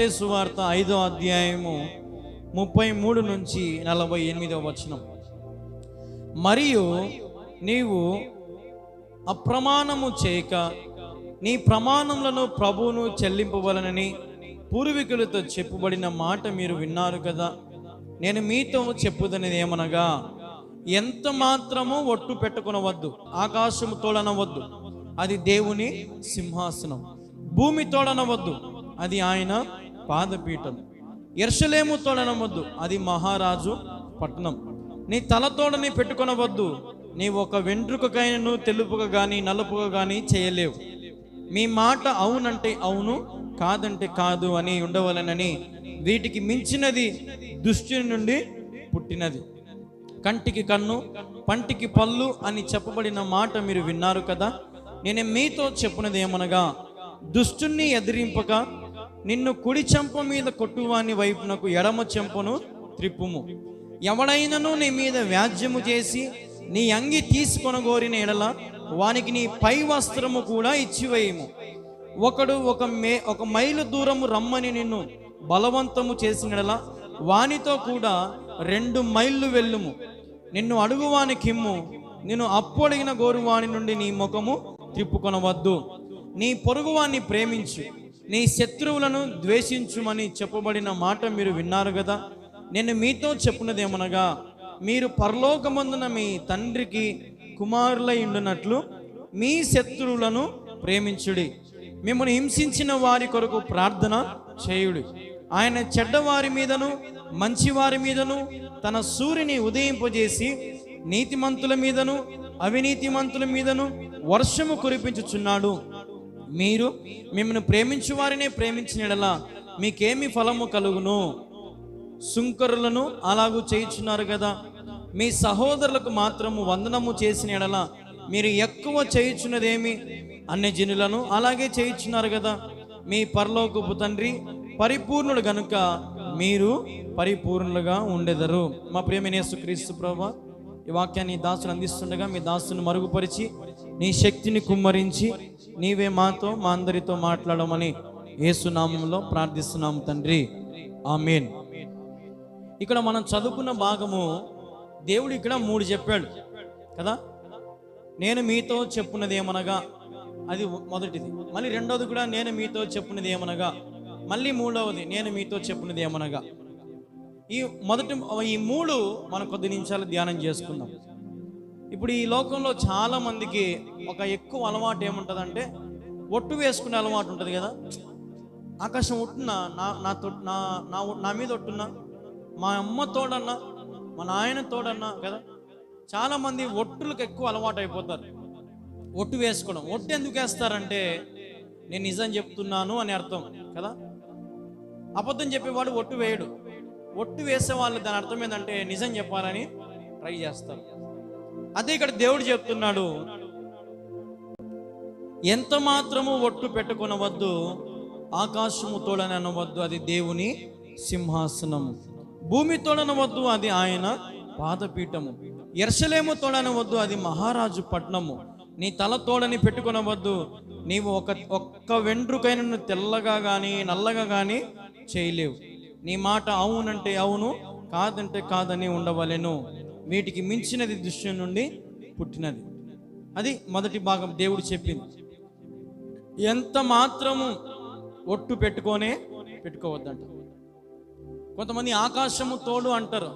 మత్తయి సువార్త 5వ అధ్యాయము 33 నుంచి 48వ వచనం. మరియు నీవు అప్రమాణము చేయక నీ ప్రమాణములను ప్రభువును చెల్లింపవలనని పూర్వీకులతో చెప్పబడిన మాట మీరు విన్నారు కదా. నేను మీతో చెప్పుదనేది ఏమనగా, ఎంత మాత్రము ఒట్టు పెట్టుకొనవద్దు. ఆకాశము తోడనవద్దు, అది దేవుని సింహాసనం. భూమి తోడనవద్దు, అది ఆయన పాదపీఠం. యెరూషలేము తోడనవద్దు, అది మహారాజు పట్టణం. నీ తలతోడని పెట్టుకొనవద్దు, నీవు ఒక వెంట్రుకకైనను తెలుపుగా కానీ నలుపుగా కానీ చేయలేవు. మీ మాట అవునంటే అవును, కాదంటే కాదు అని ఉండవలనని వీటికి మించినది దుష్టుని నుండి పుట్టినది. కంటికి కన్ను, పంటికి పళ్ళు అని చెప్పబడిన మాట మీరు విన్నారు కదా. నేను మీతో చెప్పున్నది ఏమనగా, దుష్టుణ్ణి ఎదిరింపక నిన్ను కుడి చెంప మీద కొట్టువాని వైపునకు ఎడమ చెంపను త్రిప్పుము. ఎవడైనను నీ మీద వ్యాజ్యము చేసి నీ అంగి తీసుకొనగోరిన ఎడల వానికి నీ పై వస్త్రము కూడా ఇచ్చివేయము. ఒకడు ఒక మైలు దూరము రమ్మని నిన్ను బలవంతము చేసిన ఎడల వానితో కూడా 2 మైళ్ళు వెళ్ళుము. నిన్ను అడుగువానికిమ్ము, నిన్ను అప్పొడిగిన గోరువాని నుండి నీ ముఖము త్రిప్పుకొనవద్దు. నీ పొరుగువాన్ని ప్రేమించు, నీ శత్రువులను ద్వేషించుమని చెప్పబడిన మాట మీరు విన్నారు కదా. నేను మీతో చెప్పున్నదేమనగా, మీరు పరలోకమందున మీ తండ్రికి కుమారులై ఉండునట్లు మీ శత్రువులను ప్రేమించుడి. మిమ్మల్ని హింసించిన వారి కొరకు ప్రార్థన చేయుడి. ఆయన చెడ్డవారి మీదను మంచివారి మీదను తన సూర్యుని ఉదయింపజేసి నీతిమంతుల మీదను అవినీతిమంతుల మీదను వర్షము కురిపించుచున్నాడు. మీరు మిమ్మల్ని ప్రేమించు వారినే ప్రేమించిన ఎడల మీకేమి ఫలము కలుగును? సుంకరులను అలాగూ చేయుచున్నారు కదా. మీ సహోదరులకు మాత్రము వందనము చేసిన ఎడల మీరు ఎక్కువ చేయుచున్నదేమి? అన్యజనులను అలాగే చేయుచున్నారు కదా. మీ పరలోకపు తండ్రి పరిపూర్ణుడు గనుక మీరు పరిపూర్ణులుగా ఉండెదరు. మా ప్రియమైన యేసుక్రీస్తు ప్రభువా, ఈ వాక్యాన్ని దాసుని అందిస్తుండగా మీ దాసుని మరుగుపరిచి నీ శక్తిని కుమ్మరించి నీవే మాతో మా అందరితో మాట్లాడమని యేసు నామములో ప్రార్థిస్తున్నాము తండ్రి, ఆమేన్. ఇక్కడ మనం చదువుకున్న భాగము దేవుడు ఇక్కడ 3 చెప్పాడు కదా. నేను మీతో చెప్పున్నది ఏమనగా, అది మొదటిది. మళ్ళీ రెండవది కూడా నేను మీతో చెప్పున్నది ఏమనగా, మళ్ళీ మూడవది నేను మీతో చెప్పున్నది ఏమనగా. ఈ 3 మనం కొద్ది నిమిషాలు ధ్యానం చేసుకుందాం. ఇప్పుడు ఈ లోకంలో చాలా మందికి ఒక ఎక్కువ అలవాటు ఏముంటుందంటే, ఒట్టు వేసుకునే అలవాటు ఉంటుంది కదా. ఆకాశం ఒట్టున్నా, నా మీద ఒట్టున్నా, మా అమ్మ తోడన్నా, మా నాయన తోడన్నా కదా. చాలామంది ఒట్టులకు ఎక్కువ అలవాటు అయిపోతారు. ఒట్టు వేసుకోవడం. ఒట్టు ఎందుకు వేస్తారంటే, నేను నిజం చెప్తున్నాను అని అర్థం కదా. అబద్ధం చెప్పేవాడు ఒట్టు వేయడు. ఒట్టు వేసేవాళ్ళు దాని అర్థం ఏంటంటే నిజం చెప్పాలని ట్రై చేస్తారు. అదే ఇక్కడ దేవుడు చెప్తున్నాడు, ఎంత మాత్రము ఒట్టు పెట్టుకొనవద్దు, ఆకాశము తోడని అనవద్దు, అది దేవుని సింహాసనము. భూమి తోడనవద్దు, అది ఆయన పాదపీఠము. యెరూషలేము తోడనవద్దు, అది మహారాజు పట్టణము. నీ తల తోడని పెట్టుకొనవద్దు, నీవు ఒక్క వెంట్రుకైన తెల్లగా కానీ నల్లగా కానీ చేయలేవు. నీ మాట అవునంటే అవును, కాదంటే కాదని ఉండవలెను. వీటికి మించినది దృశ్యం నుండి పుట్టినది. అది మొదటి భాగం దేవుడు చెప్పింది. ఎంత మాత్రము ఒట్టు పెట్టుకోవద్దంట. కొంతమంది ఆకాశము తోడు అంటారు.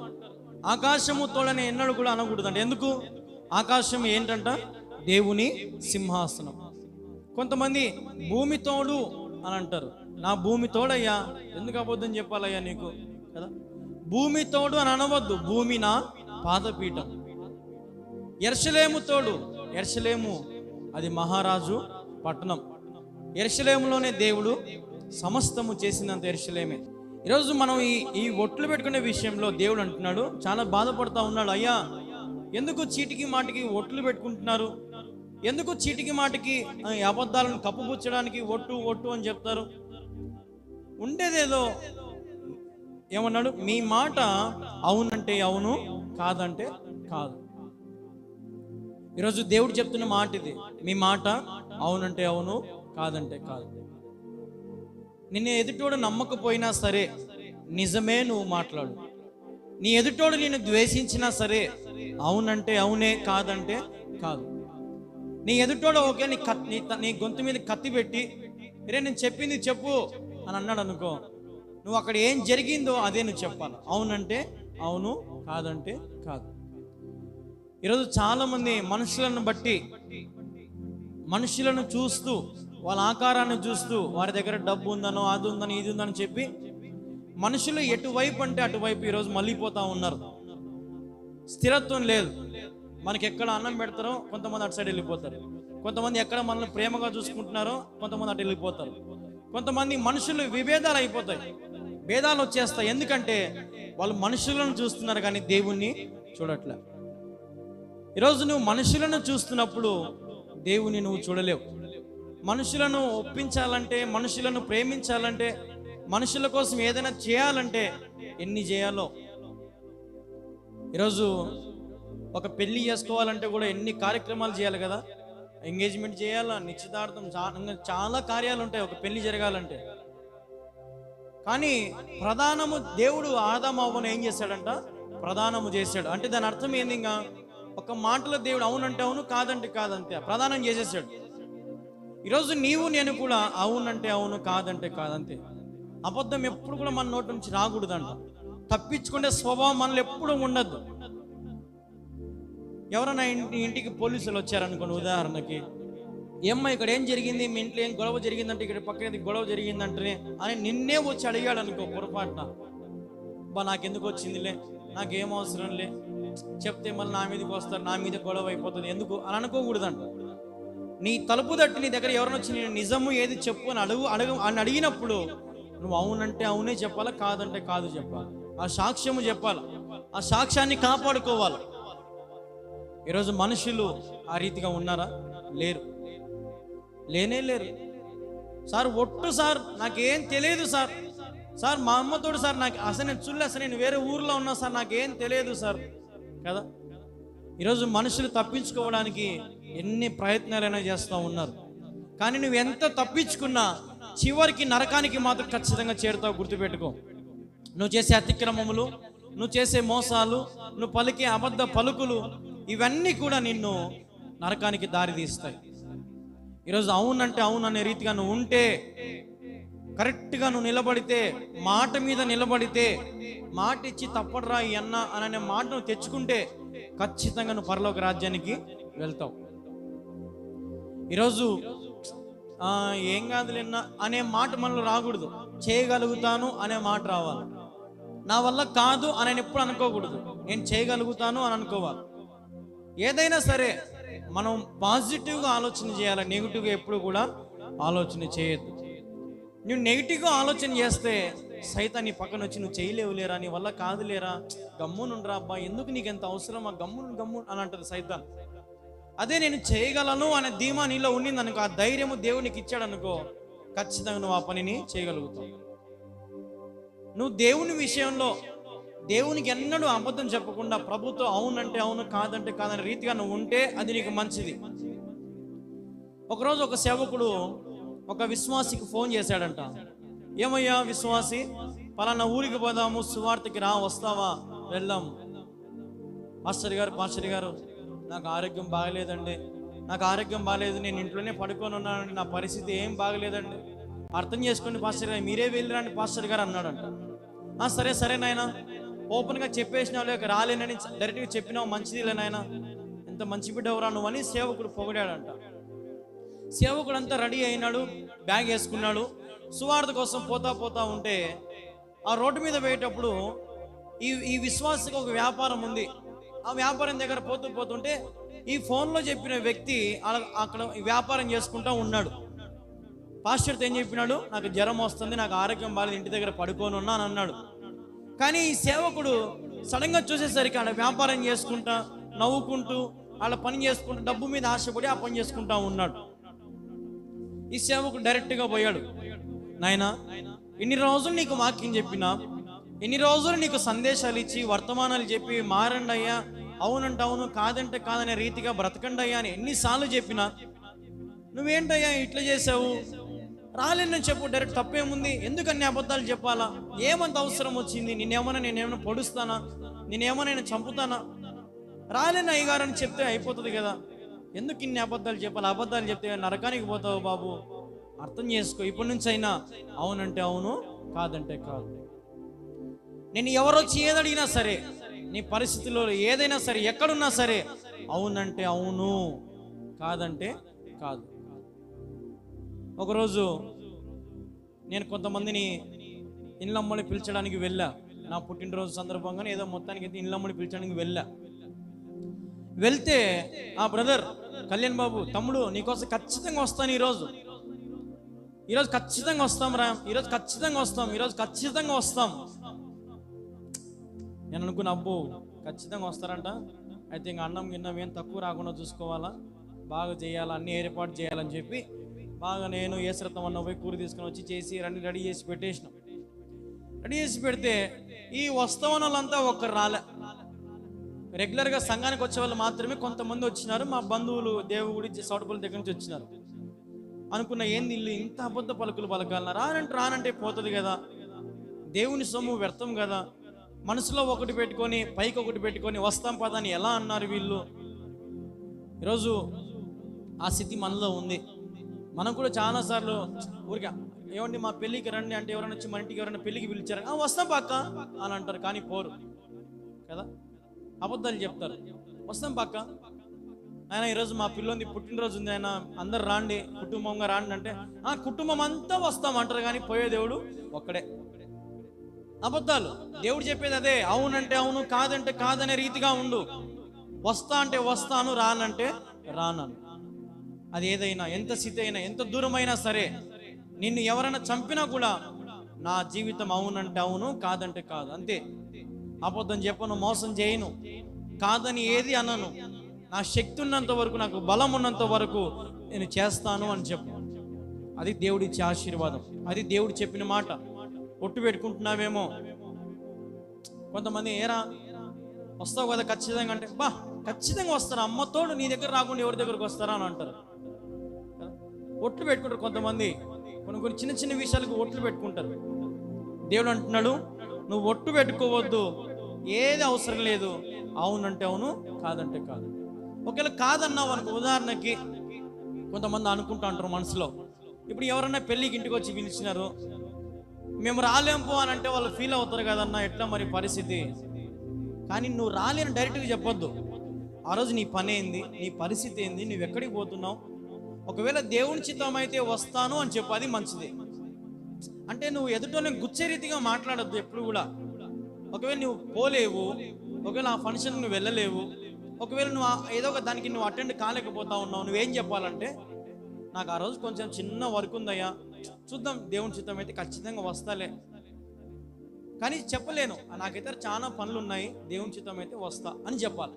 ఆకాశము తోడని ఎన్నడూ కూడా అనకూడదంట. ఎందుకు? ఆకాశం ఏంటంట? దేవుని సింహాసనం. కొంతమంది భూమి తోడు అని అంటారు. నా భూమి తోడయ్యా, ఎందుకు అబద్ధం చెప్పాలయ్యా నీకు కదా. భూమి తోడు అని అనవద్దు, భూమి నా పాదపీఠం. యెరూషలేము తోడు, యెరూషలేము అది మహారాజు పట్టణం. యెరూషలేములోనే దేవుడు సమస్తము చేసినంత యెరూషలేమే. ఈరోజు మనం ఈ ఒట్లు పెట్టుకునే విషయంలో దేవుడు అంటున్నాడు, చాలా బాధపడతా ఉన్నాడు. అయ్యా, ఎందుకు చీటికి మాటికి ఒట్లు పెట్టుకుంటున్నారు? ఎందుకు చీటికి మాటికి అబద్ధాలను కప్పుపుచ్చడానికి ఒట్టు అని చెప్తారు? ఉండేదేదో ఏమన్నాడు? మీ మాట అవునంటే అవును, కాదంటే కాదు. ఈరోజు దేవుడు చెప్తున్న మాట ఇది. మీ మాట అవునంటే అవును, కాదంటే కాదు. నిన్ను ఎదుటోడు నమ్మకపోయినా సరే నిజమే నువ్వు మాట్లాడు. నీ ఎదుటోడు నిన్ను ద్వేషించినా సరే అవునంటే అవునే, కాదంటే కాదు. నీ ఎదుటోడు ఓకే, నీ గొంతు మీద కత్తి పెట్టి రే నేను చెప్పింది చెప్పు అని అన్నాడు అనుకో, నువ్వు అక్కడ ఏం జరిగిందో అదే నువ్వు చెప్పాలి. అవునంటే అవును, కాదంటే కాదు. ఈరోజు చాలామంది మనుషులను బట్టి, మనుషులను చూస్తూ, వాళ్ళ ఆకారాన్ని చూస్తూ, వారి దగ్గర డబ్బు ఉందనో అది ఉందని ఇది ఉందని చెప్పి మనుషులు ఎటువైపు అంటే అటువైపు ఈరోజు మళ్ళీపోతా ఉన్నారు. స్థిరత్వం లేదు. మనకి ఎక్కడ అన్నం పెడతారో కొంతమంది అటు సైడ్ వెళ్ళిపోతారు, కొంతమంది ఎక్కడ మనల్ని ప్రేమగా చూసుకుంటున్నారో కొంతమంది అటు వెళ్ళిపోతారు, కొంతమంది మనుషులు విభేదాలు అయిపోతాయి, భేదాలు వచ్చేస్తాయి. ఎందుకంటే వాళ్ళు మనుషులను చూస్తున్నారు కానీ దేవుణ్ణి చూడట్లే. ఈరోజు నువ్వు మనుషులను చూస్తున్నప్పుడు దేవుని నువ్వు చూడలేవు. మనుషులను ఒప్పించాలంటే, మనుషులను ప్రేమించాలంటే, మనుషుల కోసం ఏదైనా చేయాలంటే ఎన్ని చేయాలో. ఈరోజు ఒక పెళ్లి చేసుకోవాలంటే కూడా ఎన్ని కార్యక్రమాలు చేయాలి కదా. ఎంగేజ్మెంట్ చేయాలా, నిశ్చితార్థం, చాలా కార్యాలు ఉంటాయి ఒక పెళ్లి జరగాలంటే. కానీ ప్రధానము దేవుడు ఆదాము అవ్వను ఏం చేశాడంట? ప్రధానము చేశాడు. అంటే దాని అర్థం ఏంది? ఇంకా ఒక మాటలో దేవుడు అవునంటే అవును, కాదంటే కాదంతే ప్రధానం చేసేసాడు. ఈరోజు నీవు నేను కూడా అవునంటే అవును, కాదంటే కాదంతే. అబద్ధం ఎప్పుడు కూడా మన నోటి నుంచి రాకూడదంట. తప్పించుకునే స్వభావం మనలో ఎప్పుడు ఉండద్దు. ఎవరైనా ఇంటికి పోలీసులు వచ్చారనుకోండి, ఉదాహరణకి, ఏమ్మా ఇక్కడ ఏం జరిగింది, మీ ఇంట్లో ఏం గొడవ జరిగిందంటే, ఇక్కడ పక్కన గొడవ జరిగిందంటే అని నిన్నే వచ్చి అడిగాడు అనుకో పొరపాటున, నాకెందుకు వచ్చిందిలే, నాకేం అవసరం లే, చెప్తే మళ్ళీ నా మీదకి వస్తారు, నా మీద గొడవ అయిపోతుంది, ఎందుకు అని అనుకోకూడదంట. నీ తలుపు తట్టి నీ దగ్గర ఎవరైనా వచ్చి నేను నిజము ఏది చెప్పు అని అడిగినప్పుడు నువ్వు అవునంటే అవునే చెప్పాలా, కాదంటే కాదు చెప్పాలి. ఆ సాక్ష్యము చెప్పాలి, ఆ సాక్ష్యాన్ని కాపాడుకోవాలి. ఈరోజు మనుషులు ఆ రీతిగా ఉన్నారా? లేరు, లేనే లేరు. సార్ ఒట్టు సార్, నాకేం తెలియదు సార్, సార్ మా అమ్మతోడు సార్, నాకు అసలు నేను చూడలే, అసలు నేను వేరే ఊర్లో ఉన్నా సార్, నాకేం తెలియదు సార్ కదా. ఈరోజు మనుషులు తప్పించుకోవడానికి ఎన్ని ప్రయత్నాలైనా చేస్తూ ఉన్నారు. కానీ నువ్వు ఎంత తప్పించుకున్నా చివరికి నరకానికి మాత్రం ఖచ్చితంగా చేరుతావు. గుర్తుపెట్టుకో. నువ్వు చేసే అతిక్రమములు, నువ్వు చేసే మోసాలు, నువ్వు పలికే అబద్ధ పలుకులు, ఇవన్నీ కూడా నిన్ను నరకానికి దారి తీస్తాయి. ఈరోజు అవునంటే అవును అనే రీతిగా నువ్వు ఉంటే, కరెక్ట్గా నువ్వు నిలబడితే, మాట మీద నిలబడితే, మాట ఇచ్చి తప్పడరా ఈ అన్న అనే మాట నువ్వు తెచ్చుకుంటే ఖచ్చితంగా నువ్వు పరలోక రాజ్యానికి వెళ్తావు. ఈరోజు ఏం కాదులేనా అనే మాట మనలో రాకూడదు. చేయగలుగుతాను అనే మాట రావాలి. నా వల్ల కాదు అని ఎప్పుడు అనుకోకూడదు. నేను చేయగలుగుతాను అని అనుకోవాలి. ఏదైనా సరే మనం పాజిటివ్గా ఆలోచన చేయాలి, నెగిటివ్గా ఎప్పుడు కూడా ఆలోచన చేయొద్దు. నువ్వు నెగిటివ్గా ఆలోచన చేస్తే సైతాన్ నీ పక్కన వచ్చి నువ్వు చేయలేవులేరా, నీ వల్ల కాదులేరా, గమ్మునుండ్రా అబ్బా, ఎందుకు నీకు ఎంత అవసరమా, గమ్ము అని అంటది సైతాన్. అదే నేను చేయగలను అనే ధీమా నీలో ఉండింది అనుకో, ఆ ధైర్యము దేవునికి ఇచ్చాడు అనుకో, ఖచ్చితంగా నువ్వు ఆ పనిని చేయగలుగుతావు. నువ్వు దేవుని విషయంలో దేవునికి ఎన్నడూ అబద్ధం చెప్పకుండా ప్రభుతో అవునంటే అవును, కాదంటే కాదనే రీతిగా నువ్వు ఉంటే అది నీకు మంచిది. ఒకరోజు ఒక సేవకుడు ఒక విశ్వాసికి ఫోన్ చేశాడంట. ఏమయ్యా విశ్వాసి, పలానా ఊరికి పోదాము, సువార్తకి రా, వస్తావా? వెళ్దాం. పాస్టర్ గారు నాకు ఆరోగ్యం బాగలేదండి, నాకు ఆరోగ్యం బాగలేదు, నేను ఇంట్లోనే పడుకొని ఉన్నానండి, నా పరిస్థితి ఏం బాగలేదండి, అర్థం చేసుకోండి పాస్టర్ గారు, మీరే వెళ్ళిరండి పాస్టర్ గారు అన్నాడంట. సరే నాయన, ఓపెన్గా చెప్పేసినావు, లేక రాలేనని డైరెక్ట్గా చెప్పినావు, మంచిదిలే నాయన, ఎంత మంచి బిడ్డవరా నువ్వు అని సేవకుడు పొగిడాడంట. సేవకుడు అంతా రెడీ అయినాడు, బ్యాగ్ వేసుకున్నాడు, సువార్త కోసం పోతా ఉంటే ఆ రోడ్డు మీద పోయేటప్పుడు ఈ విశ్వాసకి ఒక వ్యాపారం ఉంది. ఆ వ్యాపారం దగ్గర పోతుంటే ఈ ఫోన్లో చెప్పిన వ్యక్తి అక్కడ వ్యాపారం చేసుకుంటూ ఉన్నాడు. పాస్టర్తో ఏం చెప్పినాడు? నాకు జ్వరం వస్తుంది, నాకు ఆరోగ్యం బాగాలేదు, ఇంటి దగ్గర పడుకొని ఉన్నా అని అన్నాడు. కానీ ఈ సేవకుడు సడన్గా చూసేసరికి ఆడ వ్యాపారం చేసుకుంటా, నవ్వుకుంటూ, వాళ్ళ పని చేసుకుంటూ, డబ్బు మీద ఆశపడి ఆ పని చేసుకుంటా ఉన్నాడు. ఈ సేవకుడు డైరెక్ట్గా పోయాడు. నాయనా, ఇన్ని రోజులు నీకు వాక్యం చెప్పినా, ఇన్ని రోజులు నీకు సందేశాలు ఇచ్చి వర్తమానాలు చెప్పి మారండి అయ్యా, అవునంటే అవును, కాదంటే కాదనే రీతిగా బ్రతకండి అయ్యా అని ఎన్నిసార్లు చెప్పినా నువ్వేంటయ్యా ఇట్లా చేసావు, రాలేనని చెప్పు, డైరెక్ట్ తప్పేముంది, ఎందుకు అన్ని అబద్ధాలు చెప్పాలా, ఏమంత అవసరం వచ్చింది, నేనేమైనా పొడుస్తానా, నేనేమైనా చంపుతానా, రాలేను అయ్యగారు అని చెప్తే అయిపోతుంది కదా, ఎందుకు ఇన్ని అబద్ధాలు చెప్పాలి, అబద్ధాలు చెప్తే నరకానికి పోతావు బాబు, అర్థం చేసుకో, ఇప్పటి నుంచి అయినా అవునంటే అవును, కాదంటే కాదు. నేను ఎవరొచ్చి ఏదడిగినా సరే, నీ పరిస్థితిలో ఏదైనా సరే, ఎక్కడున్నా సరే, అవునంటే అవును, కాదంటే కాదు. ఒకరోజు నేను కొంతమందిని ఇళ్ళమ్మని పిలిచడానికి వెళ్ళా, నా పుట్టినరోజు సందర్భంగానే ఏదో మొత్తానికి అయితే ఇళ్ళమ్మని పిలిచడానికి వెళ్తే ఆ బ్రదర్ కళ్యాణ్ బాబు, తమ్ముడు నీకోసం ఖచ్చితంగా వస్తాను, ఈరోజు ఖచ్చితంగా వస్తాం రా, ఈరోజు ఖచ్చితంగా వస్తాం. నేను అనుకున్న, అబ్బో ఖచ్చితంగా వస్తారంట, అయితే ఇంకా అన్నం గిన్నం ఏం తక్కువ రాకుండా చూసుకోవాలా, బాగా చేయాలా, అన్ని ఏర్పాటు చేయాలని చెప్పి బాగా నేను ఏసరత్నం అన్న పోయి కూర తీసుకొని వచ్చి చేసి రెడీ చేసి పెడితే ఈ వస్తావన వాళ్ళంతా ఒక్కరు రాలే. రెగ్యులర్గా సంఘానికి వచ్చే వాళ్ళు మాత్రమే కొంతమంది వచ్చినారు, మా బంధువులు దేవుడి సౌటపల్లి దగ్గర నుంచి వచ్చినారు. అనుకున్న, ఏంది ఇల్లు ఇంత అబద్ధ పలుకులు పలకాలన్నా, రానంటే పోతుంది కదా, దేవుని సొమ్ము వ్యర్థం కదా, మనసులో ఒకటి పెట్టుకొని పైకి ఒకటి పెట్టుకొని వస్తాం పదాన్ని ఎలా అన్నారు వీళ్ళు. ఈరోజు ఆ స్థితి మనలో ఉంది. మనం కూడా చాలాసార్లు ఊరికే ఏమండి మా పెళ్ళికి రండి అంటే ఎవరైనా వచ్చి మన ఇంటికి ఎవరైనా పెళ్ళికి పిలిచారని వస్తాం పక్క అని అంటారు, కానీ పోరు కదా, అబద్ధాలు చెప్తారు, వస్తాం పక్క. ఆయన ఈరోజు మా పిల్లోంది పుట్టినరోజు ఉంది, ఆయన అందరు రాండి, కుటుంబంగా రాండి అంటే కుటుంబం అంతా వస్తాం అంటారు, కానీ పోయే దేవుడు ఒక్కడే. అబద్ధాలు. దేవుడు చెప్పేది అదే, అవునంటే అవును, కాదంటే కాదనే రీతిగా ఉండు. వస్తా అంటే వస్తాను, రానంటే రానను. అది ఏదైనా, ఎంత స్థితి అయినా, ఎంత దూరమైనా సరే, నిన్ను ఎవరైనా చంపినా కూడా నా జీవితం అవునంటే అవును, కాదంటే కాదు, అంతే. అబద్ధం చెప్పను, మోసం చేయను, కాదని ఏది అనను, నా శక్తి ఉన్నంత వరకు, నాకు బలం ఉన్నంత వరకు నేను చేస్తాను అని చెప్పు. అది దేవుడిచ్చే ఆశీర్వాదం, అది దేవుడు చెప్పిన మాట. ఒట్టు పెట్టుకుంటున్నావేమో. కొంతమంది ఏరా వస్తావు కదా ఖచ్చితంగా అంటే, ఖచ్చితంగా వస్తారా, అమ్మతోడు నీ దగ్గర రాకుండా ఎవరి దగ్గరకు వస్తారా అని అంటారు. ఒట్లు పెట్టుకుంటారు కొంతమంది, కొన్ని చిన్న చిన్న విషయాలకు ఒట్లు పెట్టుకుంటారు. దేవుడు అంటున్నాడు, నువ్వు ఒట్టు పెట్టుకోవద్దు, ఏది అవసరం లేదు, అవునంటే అవును, కాదంటే కాదు. ఒకవేళ కాదన్నావు అనుకో, ఉదాహరణకి కొంతమంది అనుకుంటా అంటారు మనసులో, ఇప్పుడు ఎవరన్నా పెళ్ళికి ఇంటికి వచ్చి పిలిచినారు, మేము రాలేంపో అని అంటే వాళ్ళు ఫీల్ అవుతారు కదన్నా, ఎట్లా మరి పరిస్థితి. కానీ నువ్వు రాలేని డైరెక్ట్గా చెప్పొద్దు. ఆ రోజు నీ పని ఏంది, నీ పరిస్థితి ఏంది, నువ్వు ఎక్కడికి పోతున్నావు. ఒకవేళ దేవుని చిత్తం అయితే వస్తాను అని చెప్పు, అది మంచిది. అంటే నువ్వు ఎదుటోనే గుచ్చే రీతిగా మాట్లాడద్దు ఎప్పుడు కూడా. ఒకవేళ నువ్వు పోలేవు, ఒకవేళ ఆ ఫంక్షన్కి నువ్వు వెళ్ళలేవు, ఒకవేళ నువ్వు ఏదో ఒక దానికి నువ్వు అటెండ్ కాలేకపోతా ఉన్నావు, నువ్వేం చెప్పాలంటే, నాకు ఆ రోజు కొంచెం చిన్న వర్క్ ఉందయ్యా, చూద్దాం, దేవుని చిత్తం అయితే ఖచ్చితంగా వస్తాలే, కానీ చెప్పలేను, నాకైతే చాలా పనులు ఉన్నాయి, దేవుని చిత్తం అయితే వస్తా అని చెప్పాలి.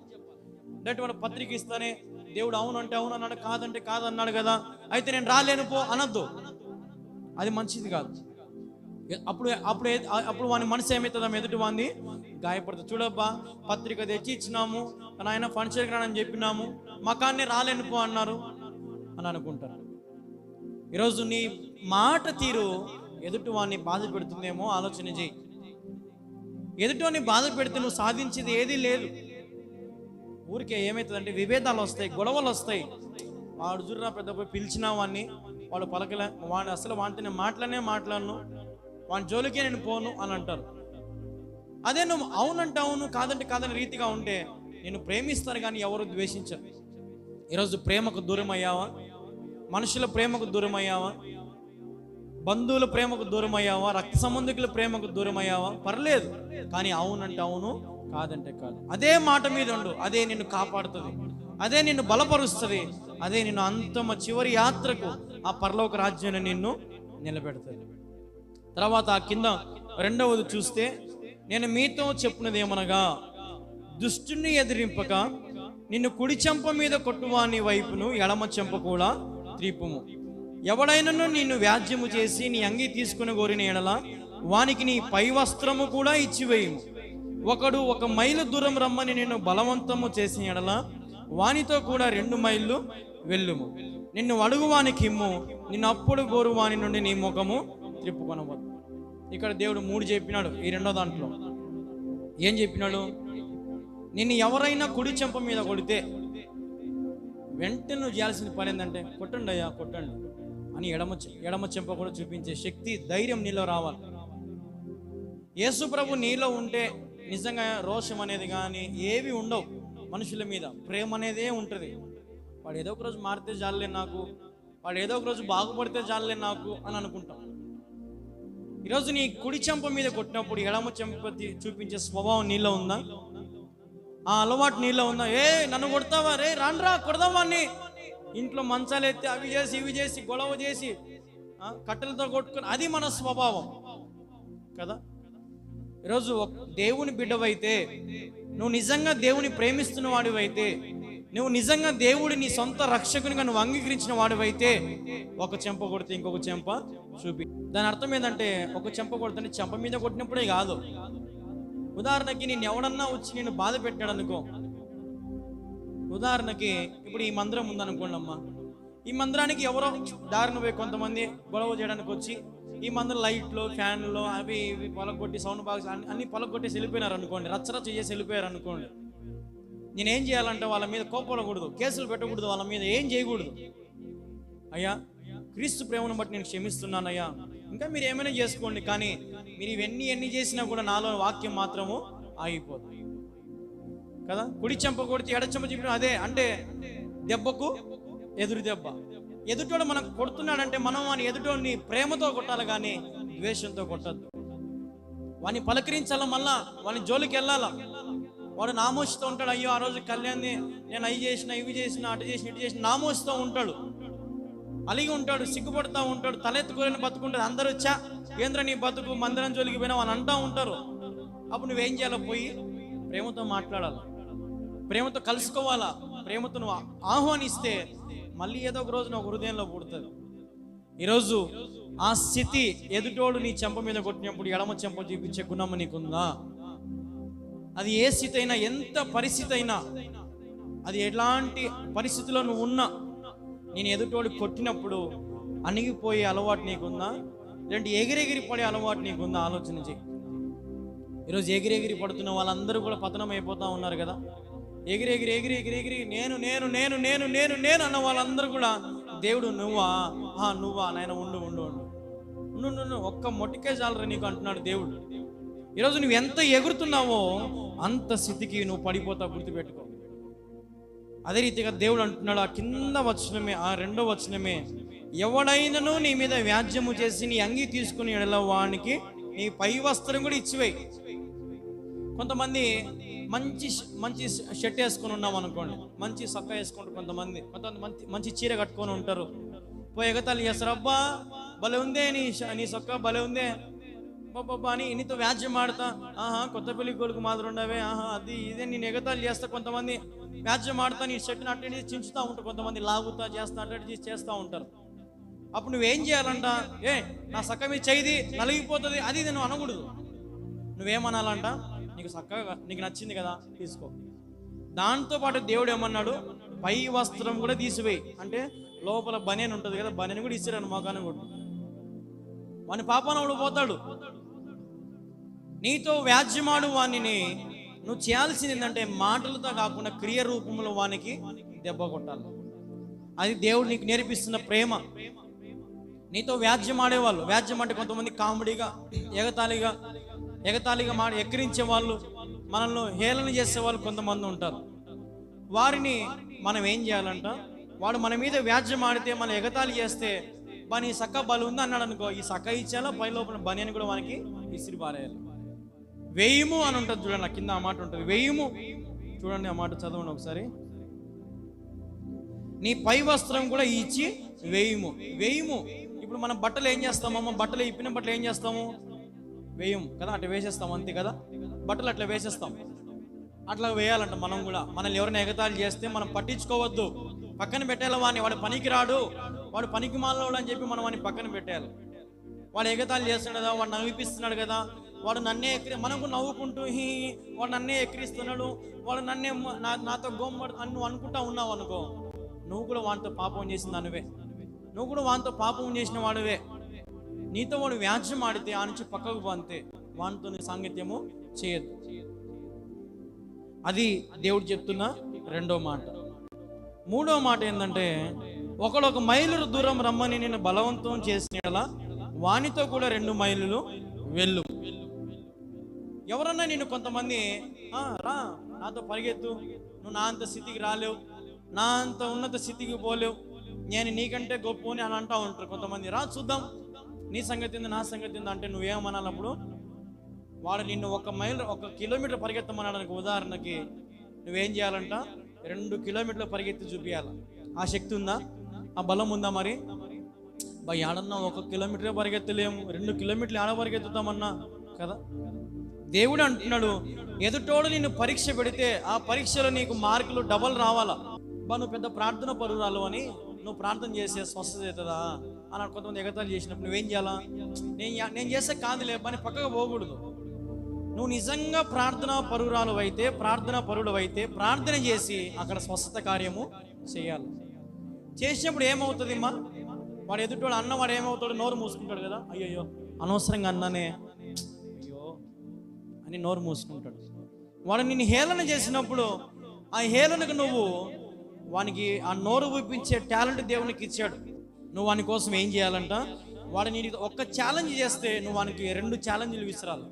డైరెక్ట్ వాడు పత్రిక ఇస్తానే, దేవుడు అవును అంటే అవును అన్నాడు, కాదంటే కాదన్నాడు కదా, అయితే నేను రాలేను పో అనొద్దు, అది మంచిది కాదు. అప్పుడు వాని మనసు ఏమవుతుందా, ఎదుటి వాడిని గాయపడుతుంది. చూడబ్బా, పత్రిక తెచ్చి ఇచ్చినాము, ఆయన ఫంక్షన్కి రానని చెప్పినాము, మకాన్ని రాలేను పో అన్నారు అని అనుకుంటారు. ఈరోజు నీ మాట తీరు ఎదుటి వాడిని బాధ పెడుతుందేమో ఆలోచన చేయి. ఎదుటివాడిని బాధ పెడితే నువ్వు సాధించేది ఏదీ లేదు. ఊరికే ఏమవుతుందంటే విభేదాలు వస్తాయి, గొడవలు వస్తాయి. వాడు జుర్రా పెద్ద పోయి పిలిచినా వాడిని, వాడు పలకలే, వాడిని అసలు వాడితో నేను మాట్లాడను, వాడి జోలికే నేను పోను అని అంటారు. అదే నువ్వు అవునంటే అవును, కాదంటే కాదని రీతిగా ఉంటే నేను ప్రేమిస్తాను కానీ ఎవరు ద్వేషించరు. ఈరోజు ప్రేమకు దూరం అయ్యావా, మనుషుల ప్రేమకు దూరం అయ్యావా, బంధువుల ప్రేమకు దూరం అయ్యావా, రక్త సంబంధికుల ప్రేమకు దూరం అయ్యావా, పర్లేదు, కానీ అవునంటే అవును, కాదంటే కాదు. అదే మాట మీద ఉండు, అదే నిన్ను కాపాడుతుంది, అదే నిన్ను బలపరుస్తుంది, అదే నిన్ను అంతమ చివరి యాత్రకు ఆ పరలోక రాజ్యాన్ని నిన్ను నిలబెడుతుంది. తర్వాత ఆ కింద రెండవది చూస్తే, నేను మీతో చెప్పున్నది ఏమనగా, దుష్టుని ఎదిరింపక నిన్ను కుడి చెంప మీద కొట్టువాని వైపును ఎడమ చెంప కూడా త్రిప్పుము. ఎవడైనను నిన్ను వ్యాజ్యము చేసి నీ అంగి తీసుకుని కోరిన ఎడల వానికి నీ పై వస్త్రము కూడా ఇచ్చివేయము. ఒకడు 1 మైలు దూరం రమ్మని నిన్ను బలవంతము చేసిన ఎడల వానితో కూడా 2 మైళ్ళు వెళ్ళుము. నిన్ను అడుగువానికి ఇమ్ము, నిన్ను అప్పుడు గోరువాని నుండి నీ ముఖము త్రిప్పుకొనవద్దు. ఇక్కడ దేవుడు 3 చెప్పినాడు. ఈ రెండో దాంట్లో ఏం చెప్పినాడు? నిన్ను ఎవరైనా కుడి చెంప మీద కొడితే వెంటనే నువ్వు చేయాల్సిన పని ఏంటంటే, కొట్టండి అయ్యా కొట్టండి అని ఎడమ చెంప కూడా చూపించే శక్తి, ధైర్యం నీలో రావాలి. యేసు ప్రభు నీలో ఉంటే నిజంగా రోషం అనేది కానీ ఏవి ఉండవు. మనుషుల మీద ప్రేమ అనేదే ఉంటుంది. వాడు ఏదో ఒక రోజు మారితే చాలులే నాకు, వాడు ఏదో ఒక రోజు బాగుపడితే చాలులే నాకు అని అనుకుంటాం. ఈరోజు నీ కుడి చెంప మీద కొట్టినప్పుడు ఎడమ చెంప చూపించే స్వభావం నీలో ఉందా? ఆ అలవాటు నీలో ఉందా? నన్ను కొడతావా, రే రాండ్రా కొడదామా అని ఇంట్లో మంచాలు ఎత్తి అవి చేసి ఇవి చేసి గొడవ చేసి కట్టెలతో కొట్టుకుని, అది మన స్వభావం కదా. ఈరోజు దేవుని బిడ్డవైతే, నువ్వు నిజంగా దేవుని ప్రేమిస్తున్న వాడివైతే, నువ్వు నిజంగా దేవుడి నీ సొంత రక్షకునిగా నువ్వు అంగీకరించిన వాడివైతే, ఒక చెంప కొడితే ఇంకొక చెంప చూపి. దాని అర్థం ఏంటంటే, ఒక చెంప కొడితే చెంప మీద కొట్టినప్పుడే కాదు. ఉదాహరణకి నేను ఎవడన్నా వచ్చి నేను బాధ పెట్టాడు అనుకో. ఉదాహరణకి ఇప్పుడు ఈ మందిరం ఉందనుకోండి అమ్మా, ఈ మందిరానికి ఎవరో దారిన పోయి కొంతమంది గొడవ చేయడానికి వచ్చి ఈ మందిరం లైట్లు ఫ్యాన్లు అవి ఇవి పొలగొట్టి సౌండ్ బాక్స్ అన్ని పొలగొట్టేసి వెళ్ళిపోయినారు అనుకోండి, రచ్చరచ్చ చేసి వెళ్ళిపోయారు అనుకోండి. నేనేం చేయాలంటే వాళ్ళ మీద కోపడకూడదు, కేసులు పెట్టకూడదు, వాళ్ళ మీద ఏం చేయకూడదు. అయ్యా క్రీస్తు ప్రేమను బట్టి నేను క్షమిస్తున్నానయ్యా, ఇంకా మీరు ఏమైనా చేసుకోండి, కానీ మీరు ఇవన్నీ ఎన్ని చేసినా కూడా నాలో వాక్యం మాత్రము ఆగిపోతుంది కదా. కుడి చెంప కొడితే ఎడచెంప చెప్పిన అదే అంటే దెబ్బకు ఎదురు దెబ్బ. ఎదుటోడు మనకు కొడుతున్నాడంటే మనం వాని ఎదుటోడిని ప్రేమతో కొట్టాలి కానీ ద్వేషంతో కొట్టద్దు. వాడిని పలకరించాల, మళ్ళా వాని జోలికి వెళ్ళాలా. వాడు నామోషితో ఉంటాడు, అయ్యో ఆ రోజు కళ్యాణ్ని నేను అవి చేసిన ఇవి చేసిన అటు చేసిన ఇటు చేసిన నామోషితో ఉంటాడు, అలిగి ఉంటాడు, సిగ్గుపడుతూ ఉంటాడు, తలెత్తుకోలేని బతుకుంటాడు. అందరూ వచ్చా కేంద్ర నీ బతుకు మందిరం జోలికి పోయినా అని అంటూ ఉంటారు. అప్పుడు నువ్వేం చేయాలో, పోయి ప్రేమతో మాట్లాడాలి, ప్రేమతో కలుసుకోవాలా, ప్రేమతో నువ్వు ఆహ్వానిస్తే మళ్ళీ ఏదో ఒక రోజు ఒక హృదయంలో పుడుతుంది. ఈరోజు ఆ స్థితి, ఎదుటోడు నీ చెంప మీద కొట్టినప్పుడు ఎడమ చెంప చూపించే గుణం నీకుందా? అది ఏ స్థితి అయినా, ఎంత పరిస్థితి అయినా, అది ఎలాంటి పరిస్థితిలో నువ్వు ఉన్నా, నేను ఎదుటోడు కొట్టినప్పుడు అణిగిపోయే అలవాటు నీకుందా? లేదంటే ఎగిరెగిరి పడే అలవాటు నీకుందా? ఆలోచన చేయి. ఈరోజు ఎగిరెగిరి పడుతున్న వాళ్ళందరూ కూడా పతనం అయిపోతూ ఉన్నారు కదా. ఎగిరెగిరి ఎగిరి ఎగిరి ఎగిరి నేను నేను నేను నేను నేను నేను అన్న వాళ్ళందరూ కూడా, దేవుడు నువ్వా నువ్వా నాయన ఉండు ఉండు ఉండు ఉండు ఒక్క మొట్టికే చాలరా నీకు అంటున్నాడు దేవుడు. ఈరోజు నువ్వు ఎంత ఎగురుతున్నావో అంత స్థితికి నువ్వు పడిపోతావు, గుర్తుపెట్టుకో. అదే రీతిగా దేవుడు అంటున్నాడు, ఆ కింద వచనమే, ఆ 2వ వచనమే, ఎవడైనను నీ మీద వ్యాజ్యము చేసి నీ అంగి తీసుకుని ఎడల వానికి నీ పై వస్త్రం కూడా ఇచ్చివేయి. కొంతమంది మంచి మంచి షర్ట్ వేసుకొని ఉన్నాం అనుకోండి, మంచి సొక్క వేసుకుంటారు, కొంతమంది మంచి చీర కట్టుకొని ఉంటారు, పోయి ఎగతాళి చేస్తారు, అబ్బా భలే ఉందే నీ సొక్క భలే ఉందే బాబా అని నీతో వ్యాజ్యం ఆడతా, కొత్త పెళ్లి కొడుకు మాదిరి ఉండవే, అది ఇదే నేను ఎగతాళి చేస్తా. కొంతమంది వ్యాజ్యం ఆడతా, నీ షర్ట్ని అట్టడి చించుతూ ఉంటారు, కొంతమంది లాగుతా చేస్తా అట్టడి చేస్తూ ఉంటారు. అప్పుడు నువ్వేం చేయాలంట, నా సక్క మీద చేయిది నలిగిపోతుంది అది ఇది నువ్వు అనకూడదు. నువ్వేమనాలంట, నీకు చక్కగా నీకు నచ్చింది కదా తీసుకో. దాంతోపాటు దేవుడు ఏమన్నాడు, పై వస్త్రం కూడా తీసివేయి. అంటే లోపల బనేన్ ఉంటుంది కదా, బనేన్ కూడా ఇస్తాడు మోకాన్ని కూడా. వాని పాపానవుడు పోతాడు. నీతో వ్యాజ్యమాడు వాణిని నువ్వు చేయాల్సింది ఏంటంటే, మాటలతో కాకుండా క్రియ రూపంలో వానికి దెబ్బ కొట్టాలి. అది దేవుడు నీకు నేర్పిస్తున్న ప్రేమ. నీతో వ్యాజ్యం ఆడేవాళ్ళు, వ్యాజ్యం అంటే కొంతమంది కామెడీగా ఎగతాళిగా ఎక్కిరించే వాళ్ళు, మనల్ని హేళన చేసే వాళ్ళు కొంతమంది ఉంటారు. వారిని మనం ఏం చేయాలంట, వాడు మన మీద వ్యాజ్యం ఆడితే మనం ఎగతాళి చేస్తే, నీ సక్క బలు ఉంది అన్నాడు అనుకో, ఈ సక్క ఇచ్చేలా పై లోపల బని అని కూడా వానికి ఇసిరి పారేయాలి. వేయము అని ఉంటుంది చూడండి, కింద ఆ మాట ఉంటుంది, వేయము. చూడండి ఆ మాట చదవండి ఒకసారి. నీ పై వస్త్రం కూడా ఇచ్చి వేయము. వేయము. ఇప్పుడు మనం బట్టలు ఏం చేస్తామమ్మా, బట్టలు ఇప్పిన బట్టలు ఏం చేస్తాము, వేయము కదా, అట్లా వేసేస్తాం అంతే కదా. బట్టలు అట్లా వేసేస్తాం, అట్లా వేయాలంట మనం కూడా. మనల్ని ఎవరైనా ఎగతాళి చేస్తే మనం పట్టించుకోవద్దు, పక్కన పెట్టాలి. వాడు పనికి రాడు, వాడు పనికి మాలోడు అని చెప్పి మనం వాడిని పక్కన పెట్టాలి. వాడు ఎగతాళి చేస్తున్నాడు కదా, వాడు నవ్విపిస్తున్నాడు కదా, వాడు నన్నే మనకు నవ్వుకుంటూ వాడు నన్నే ఎక్కిరిస్తున్నాడు, వాడు నన్నే నాతో గోమ్మడు అని నువ్వు అనుకుంటా ఉన్నావు అనుకో, నువ్వు కూడా వానితో పాపం చేసిన దానివే, నువ్వు కూడా వానితో పాపం చేసిన వాడివే. నీతో వాడు వ్యాజ్యం ఆడితే ఆ నుంచి పక్కకు పంతే వానితో నీ సాంగత్యము చేయదు. అది దేవుడు చెప్తున్న రెండో మాట. మూడో మాట ఏంటంటే, ఒకడు 1 మైలు దూరం రమ్మని నేను బలవంతం చేసిన వానితో కూడా 2 మైలులు వెళ్ళు. ఎవరన్నా నేను కొంతమంది రా నాతో పరిగెత్తు, నువ్వు నా అంత స్థితికి రాలేవు, నా అంత ఉన్నత స్థితికి పోలేవు, నేను నీకంటే గొప్ప అని అంటూ ఉంటారు కొంతమంది. రా చూద్దాం నీ సంగతి ఉంది నా సంగతి ఉంది అంటే నువ్వేమనాలి అప్పుడు? వాడు నిన్ను 1 మైలు 1 కిలోమీటర్ పరిగెత్తమనడానికి ఉదాహరణకి నువ్వేం చేయాలంట? 2 కిలోమీటర్లు పరిగెత్తి చూపించాలి. ఆ శక్తి ఉందా? ఆ బలం ఉందా? మరి ఆడన్నా 1 కిలోమీటరే పరిగెత్తలేము, 2 కిలోమీటర్లు ఆడ పరిగెత్తుతామన్నా కదా. దేవుడు అంటున్నాడు, ఎదుటోడు నిన్ను పరీక్ష పెడితే ఆ పరీక్షలో నీకు మార్కులు డబల్ రావాలా. నువ్వు పెద్ద ప్రార్థన పరురాలు అని నువ్వు ప్రార్థన చేసే స్వస్థత అవుతుందా అని కొంతమంది ఎగతాళి చేసినప్పుడు నువ్వేం చేయాలా? నేను చేస్తే కాదులే అని పక్కకు పోకూడదు. నువ్వు నిజంగా ప్రార్థనా పరురాలు అయితే, ప్రార్థనా పరుడు అయితే ప్రార్థన చేసి అక్కడ స్వస్థత కార్యము చేయాలి. చేసినప్పుడు ఏమవుతుంది అమ్మా? వాడు ఎదుటోడు అన్నవాడు ఏమవుతాడు? నోరు మూసుకుంటాడు కదా, అయ్యయ్యో అనవసరంగా అన్నానే అయ్యో అని నోరు మూసుకుంటాడు. వాడు నిన్ను హేళన చేసినప్పుడు ఆ హేళనకు నువ్వు వానికి ఆ నోరు ఊపించే టాలెంట్ దేవునికి ఇచ్చాడు. నువ్వు వాని కోసం ఏం చేయాలంట? వాడు నీ 1 ఛాలెంజ్ చేస్తే నువ్వు వానికి 2 ఛాలెంజ్లు విసిరాలి.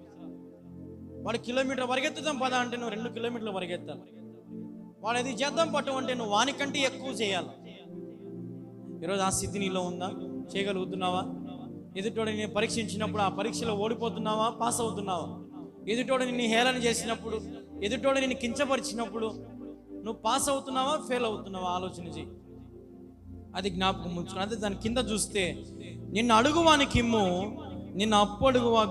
వాడు కిలోమీటర్ పరిగెత్తుదాం పదా అంటే నువ్వు 2 కిలోమీటర్లు పరిగెత్తాలి. వాడు అది చేద్దాం పట్టు అంటే నువ్వు వానికంటే ఎక్కువ చేయాలి. ఈరోజు ఆ స్థితి నీలో ఉందా? చేయగలుగుతున్నావా? ఎదుటోడు నేను పరీక్షించినప్పుడు ఆ పరీక్షలో ఓడిపోతున్నావా, పాస్ అవుతున్నావా? ఎదుటోడు నిన్ను హేళన చేసినప్పుడు, ఎదుటోడు నిన్ను కించపరిచినప్పుడు నువ్వు పాస్ అవుతున్నావా, ఫెయిల్ అవుతున్నావా? ఆలోచన చేయి. అది జ్ఞాపకం ఉంచుకుని. అదే దాని కింద చూస్తే, నిన్ను అడుగువానికి ఇమ్ము, నిన్ను అప్పడుగువా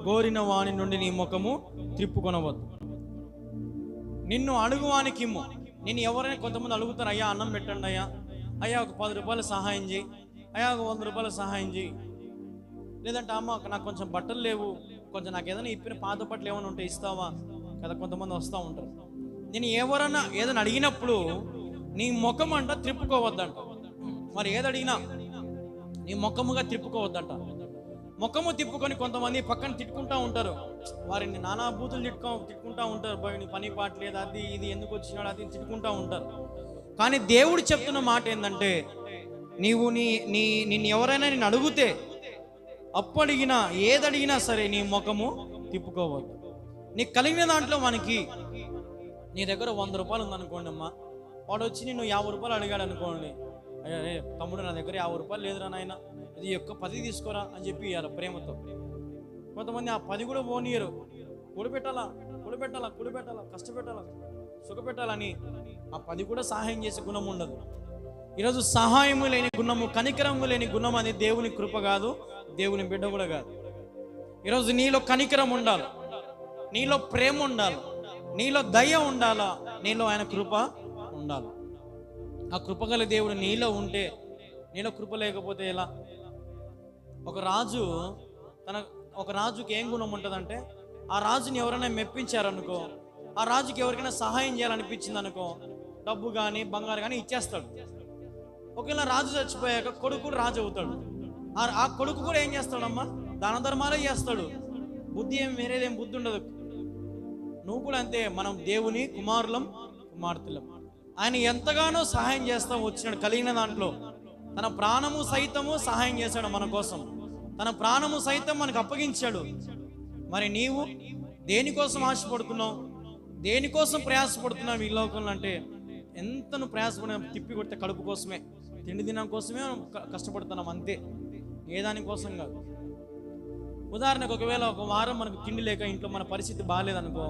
గోరిన వాని నుండి నీ ముఖము త్రిప్పుకొనవద్దు. నిన్ను అడుగువానికి ఇమ్ము. నేను ఎవరైనా కొంతమంది అడుగుతారు, అయ్యా అన్నం పెట్టండి, అయ్యా ఒక 10 రూపాయలు సహాయం చేయి, అయ్యా ఒక 100 రూపాయలు సహాయం చేయి, లేదంటే అమ్మ నాకు కొంచెం బట్టలు లేవు, కొంచెం నాకు ఏదైనా ఇప్పిన పాత బట్టలు ఏమైనా ఉంటే ఇస్తావా కదా. కొంతమంది వస్తూ ఉంటారు. నేను ఎవరన్నా ఏదైనా అడిగినప్పుడు నీ ముఖం అంట త్రిప్పుకోవద్దంట. మరి ఏది అడిగినా నీ ముఖముగా త్రిప్పుకోవద్దంట. ముఖము తిప్పుకొని కొంతమంది పక్కన తిట్టుకుంటూ ఉంటారు, వారిని నానా బూతులు తిట్టుకుంటూ ఉంటారు. నీ పని పాట లేదు, అది ఇది ఎందుకు వచ్చినాడు అది తిట్టుకుంటూ ఉంటారు. కానీ దేవుడు చెప్తున్న మాట ఏంటంటే, నీవు నిన్ను ఎవరైనా నేను అడిగితే అప్పడిగినా ఏదడిగినా సరే నీ ముఖము తిప్పుకోవద్దు. నీకు కలిగిన దాంట్లో మనకి, నీ దగ్గర 100 రూపాయలు ఉందనుకోండి అమ్మా, వాడు వచ్చి నిన్ను 50 రూపాయలు అడిగాడు అనుకోండి, అయ్యా తమ్ముడు నా దగ్గర 50 రూపాయలు లేదురా నాయన, ఇది 10 తీసుకోరా అని చెప్పి ఇవ్వాలి ప్రేమతో. కొంతమంది ఆ 10 కూడా పోనీయరు, కూడబెట్టాలా కష్టపెట్టాలా సుఖపెట్టాలని ఆ 10 కూడా సహాయం చేసే గుణం ఉండదు. ఈరోజు సహాయము లేని గుణము, కనికరము లేని గుణం అది దేవుని కృప కాదు, దేవుని బిడ్డ కూడా కాదు. ఈరోజు నీలో కనికరం ఉండాలి, నీలో ప్రేమ ఉండాలి, నీలో దయ ఉండాలా, నీలో ఆయన కృప ఉండాలి. ఆ కృపగల దేవుడు నీలో ఉంటే, నీలో కృప లేకపోతే ఎలా? ఒక రాజుకి ఏం గుణం ఉంటుందంటే, ఆ రాజుని ఎవరైనా మెప్పించారనుకో, ఆ రాజుకి ఎవరికైనా సహాయం చేయాలనిపించింది అనుకో, డబ్బు కానీ బంగారు కానీ ఇచ్చేస్తాడు. ఒకవేళ రాజు చచ్చిపోయాక కొడుకు రాజు అవుతాడు. ఆ కొడుకు కూడా ఏం చేస్తాడమ్మా? దాన ధర్మాలే చేస్తాడు. బుద్ధి వేరేదేం బుద్ధి ఉండదు. నువ్వు కూడా అంతే. మనం దేవుని కుమార్తెలం. ఆయన ఎంతగానో సహాయం చేస్తా వచ్చినాడు. కలిగిన దాంట్లో తన ప్రాణము సైతము సహాయం చేశాడు మన కోసం. తన ప్రాణము సైతం మనకు అప్పగించాడు. మరి నీవు దేనికోసం ఆశపడుతున్నావు? దేనికోసం ప్రయాసపడుతున్నావు ఈ లోకంలో? అంటే ఎంత నువ్వు ప్రయాసపడినా తిప్పి కొడితే కడుపు కోసమే, తిండి తినడం కోసమే కష్టపడుతున్నాం అంతే, ఏ దానికోసం కాదు. ఉదాహరణకు ఒకవేళ 1 వారం మనకు తిండి లేక ఇంట్లో మన పరిస్థితి బాగాలేదనుకో,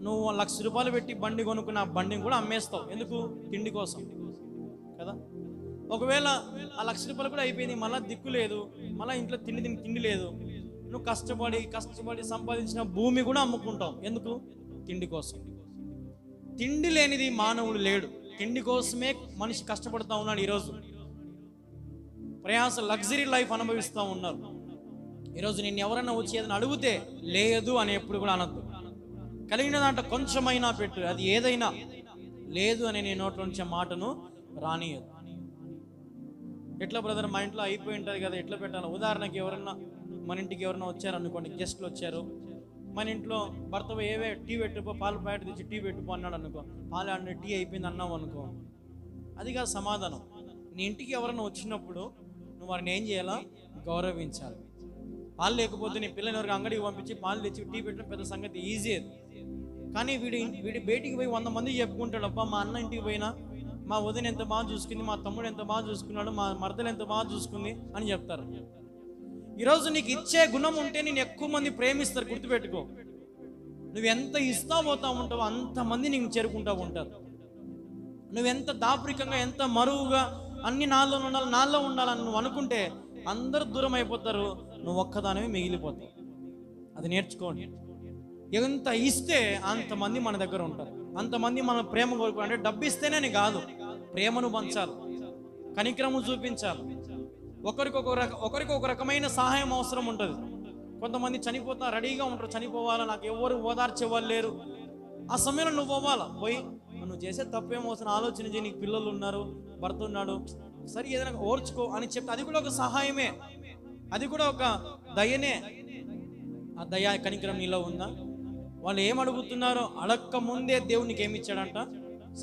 నువ్వు 1,00,000 రూపాయలు పెట్టి బండి కొనుక్కున్న బండిని కూడా అమ్మేస్తావు. ఎందుకు? తిండి కోసం కదా. ఒకవేళ ఆ 1,00,000 రూపాయలు కూడా అయిపోయింది, మళ్ళీ దిక్కు లేదు, మళ్ళీ ఇంట్లో తిండి లేదు, నువ్వు కష్టపడి సంపాదించిన భూమి కూడా అమ్ముకుంటావు. ఎందుకు? తిండి కోసం. తిండి లేనిది మానవుడు లేడు. తిండి కోసమే మనిషి కష్టపడుతూ ఉన్నాడు. ఈరోజు ప్రయాస లగ్జరీ లైఫ్ అనుభవిస్తూ ఉన్నారు. ఈరోజు నిన్ను ఎవరైనా వచ్చి ఏదైనా అడిగితే లేదు అని ఎప్పుడు కూడా అనద్దు. కలిగిన దాంట్లో కొంచెమైనా పెట్టు, అది ఏదైనా లేదు అని నీ నోట్లో నుంచి మాటను రానియదు. ఎట్లా బ్రదర్, మా ఇంట్లో అయిపోయి ఉంటుంది కదా, ఎట్లా పెట్టాలి? ఉదాహరణకి ఎవరన్నా మన ఇంటికి ఎవరన్నా వచ్చారనుకోండి, గెస్ట్లు వచ్చారు, మన ఇంట్లో భర్త ఏవే టీ పెట్టుకో, పాలు ప్యాకెట్ తెచ్చి టీ పెట్టుకో అన్నాడు అనుకో, పాలు అన్న టీ అయిపోయింది అన్నావు అనుకో, అది కాదు సమాధానం. నీ ఇంటికి ఎవరన్నా వచ్చినప్పుడు నువ్వు వారిని ఏం చేయాలా? గౌరవించాలి. పాలు లేకపోతే నీ పిల్లని ఎవరికి అంగడికి పంపించి పాలు తెచ్చి టీ పెట్టడం పెద్ద సంగతి, ఈజీ అది. కానీ వీడి బయటికి పోయి 100 మంది చెప్పుకుంటాడు, అబ్బా మా అన్న ఇంటికి పోయినా మా వదిన ఎంత బాగా చూసుకుంది, మా తమ్ముడు ఎంత బాగా చూసుకున్నాడు, మా మరదలు ఎంత బాగా చూసుకుంది అని చెప్తారు. ఈరోజు నీకు ఇచ్చే గుణం ఉంటే నేను ఎక్కువ మంది ప్రేమిస్తారు. గుర్తుపెట్టుకో, నువ్వు ఎంత ఇస్తా పోతా ఉంటావో అంతమంది నీకు చేరుకుంటూ ఉంటారు. నువ్వెంత దాపరికంగా, ఎంత మరువుగా అన్ని నాలో ఉండాలని నువ్వు అనుకుంటే అందరూ దూరం అయిపోతారు, నువ్వు ఒక్కదానివి మిగిలిపోతావు. అది నేర్చుకోండి. ఎంత ఇస్తే అంతమంది మన దగ్గర ఉంటారు, అంతమంది మన ప్రేమ కోరుకు. అంటే డబ్బు ఇస్తేనే కాదు, ప్రేమను పంచాలి, కనికరము చూపించాలి. ఒకరికి ఒక రకమైన సహాయం అవసరం ఉంటుంది. కొంతమంది చనిపోతా రెడీగా ఉంటారు, చనిపోవాలా, నాకు ఎవరు ఓదార్చేవాళ్ళు లేరు. ఆ సమయంలో నువ్వు అవ్వాలా, పోయి నువ్వు చేసే తప్పేం అవసరం, ఆలోచన చేయి, నీకు పిల్లలు ఉన్నారు, భర్త ఉన్నాడు, సరే ఏదైనా ఓర్చుకో అని చెప్తే అది కూడా ఒక సహాయమే, అది కూడా ఒక దయనే. ఆ దయ కనికరం నీలో ఉందా? వాళ్ళు ఏం అడుగుతున్నారో అడగక ముందే దేవుడు నీకు ఏమి ఇచ్చాడంట?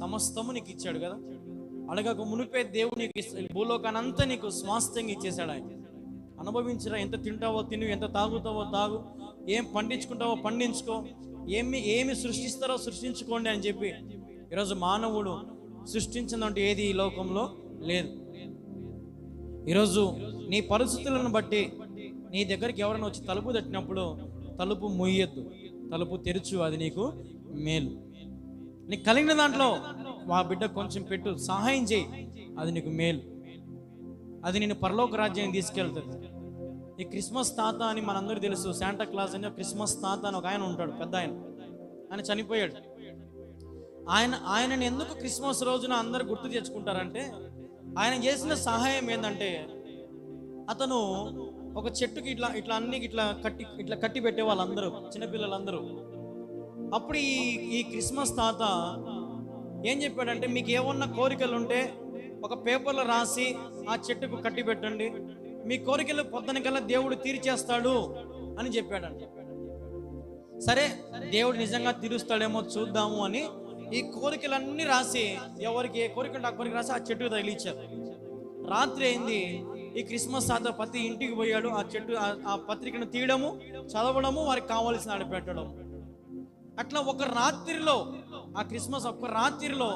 సమస్తము నీకు ఇచ్చాడు కదా. అడగక మునిపే దేవుడు నీకు భూలోకానంతా నీకు స్వాస్థ్యంగా ఇచ్చేశాడు ఆయన. అనుభవించరా, ఎంత తింటావో తిను, ఎంత తాగుతావో తాగు, ఏం పండించుకుంటావో పండించుకో, ఏమి సృష్టిస్తారో సృష్టించుకోండి అని చెప్పి ఈరోజు మానవుడు సృష్టించిందంటే ఏది ఈ లోకంలో లేదు. ఈరోజు నీ పరిస్థితులను బట్టి నీ దగ్గరికి ఎవరైనా వచ్చి తలుపు తట్టినప్పుడు తలుపు ముయ్యొద్దు, తలుపు తెరుచు, అది నీకు మేలు. నీకు కలిగిన దాంట్లో ఆ బిడ్డ కొంచెం పెట్టు, సహాయం చేయి, అది నీకు మేలు. అది నేను పరలోక రాజ్యాన్ని తీసుకెళ్తుంది. ఈ క్రిస్మస్ తాత అని మనందరూ తెలుసు, శాంటా క్లాస్ అని క్రిస్మస్ తాత అని ఒక ఆయన ఉంటాడు, పెద్ద ఆయన చనిపోయాడు. ఆయనని ఎందుకు క్రిస్మస్ రోజున అందరు గుర్తు తెచ్చుకుంటారంటే, ఆయన చేసిన సహాయం ఏంటంటే, అతను ఒక చెట్టుకి ఇట్లా అన్ని ఇట్లా కట్టి పెట్టే వాళ్ళందరూ, చిన్నపిల్లలందరూ. అప్పుడు ఈ క్రిస్మస్ తాత ఏం చెప్పాడంటే, మీకు ఏమన్నా కోరికలు ఉంటే ఒక పేపర్లో రాసి ఆ చెట్టుకు కట్టి పెట్టండి, మీ కోరికలు పొద్దునకల్లా దేవుడు తీర్చేస్తాడు అని చెప్పాడంట. సరే, దేవుడు నిజంగా తీరుస్తాడేమో చూద్దాము అని ఈ కోరికలన్నీ రాసి, ఎవరికి ఏ కోరిక ఉంటే ఆ కోరిక రాసి ఆ చెట్టుకు తగిలిచ్చారు. రాత్రి అయింది, ఈ క్రిస్మస్ తాత ప్రతి ఇంటికి పోయాడు, ఆ చెట్టు ఆ పత్రికను తీయడము, చదవడము, వారికి కావాల్సిన ఆడ పెట్టడం. అట్లా ఒక రాత్రిలో, ఆ క్రిస్మస్ ఒక్క రాత్రిలో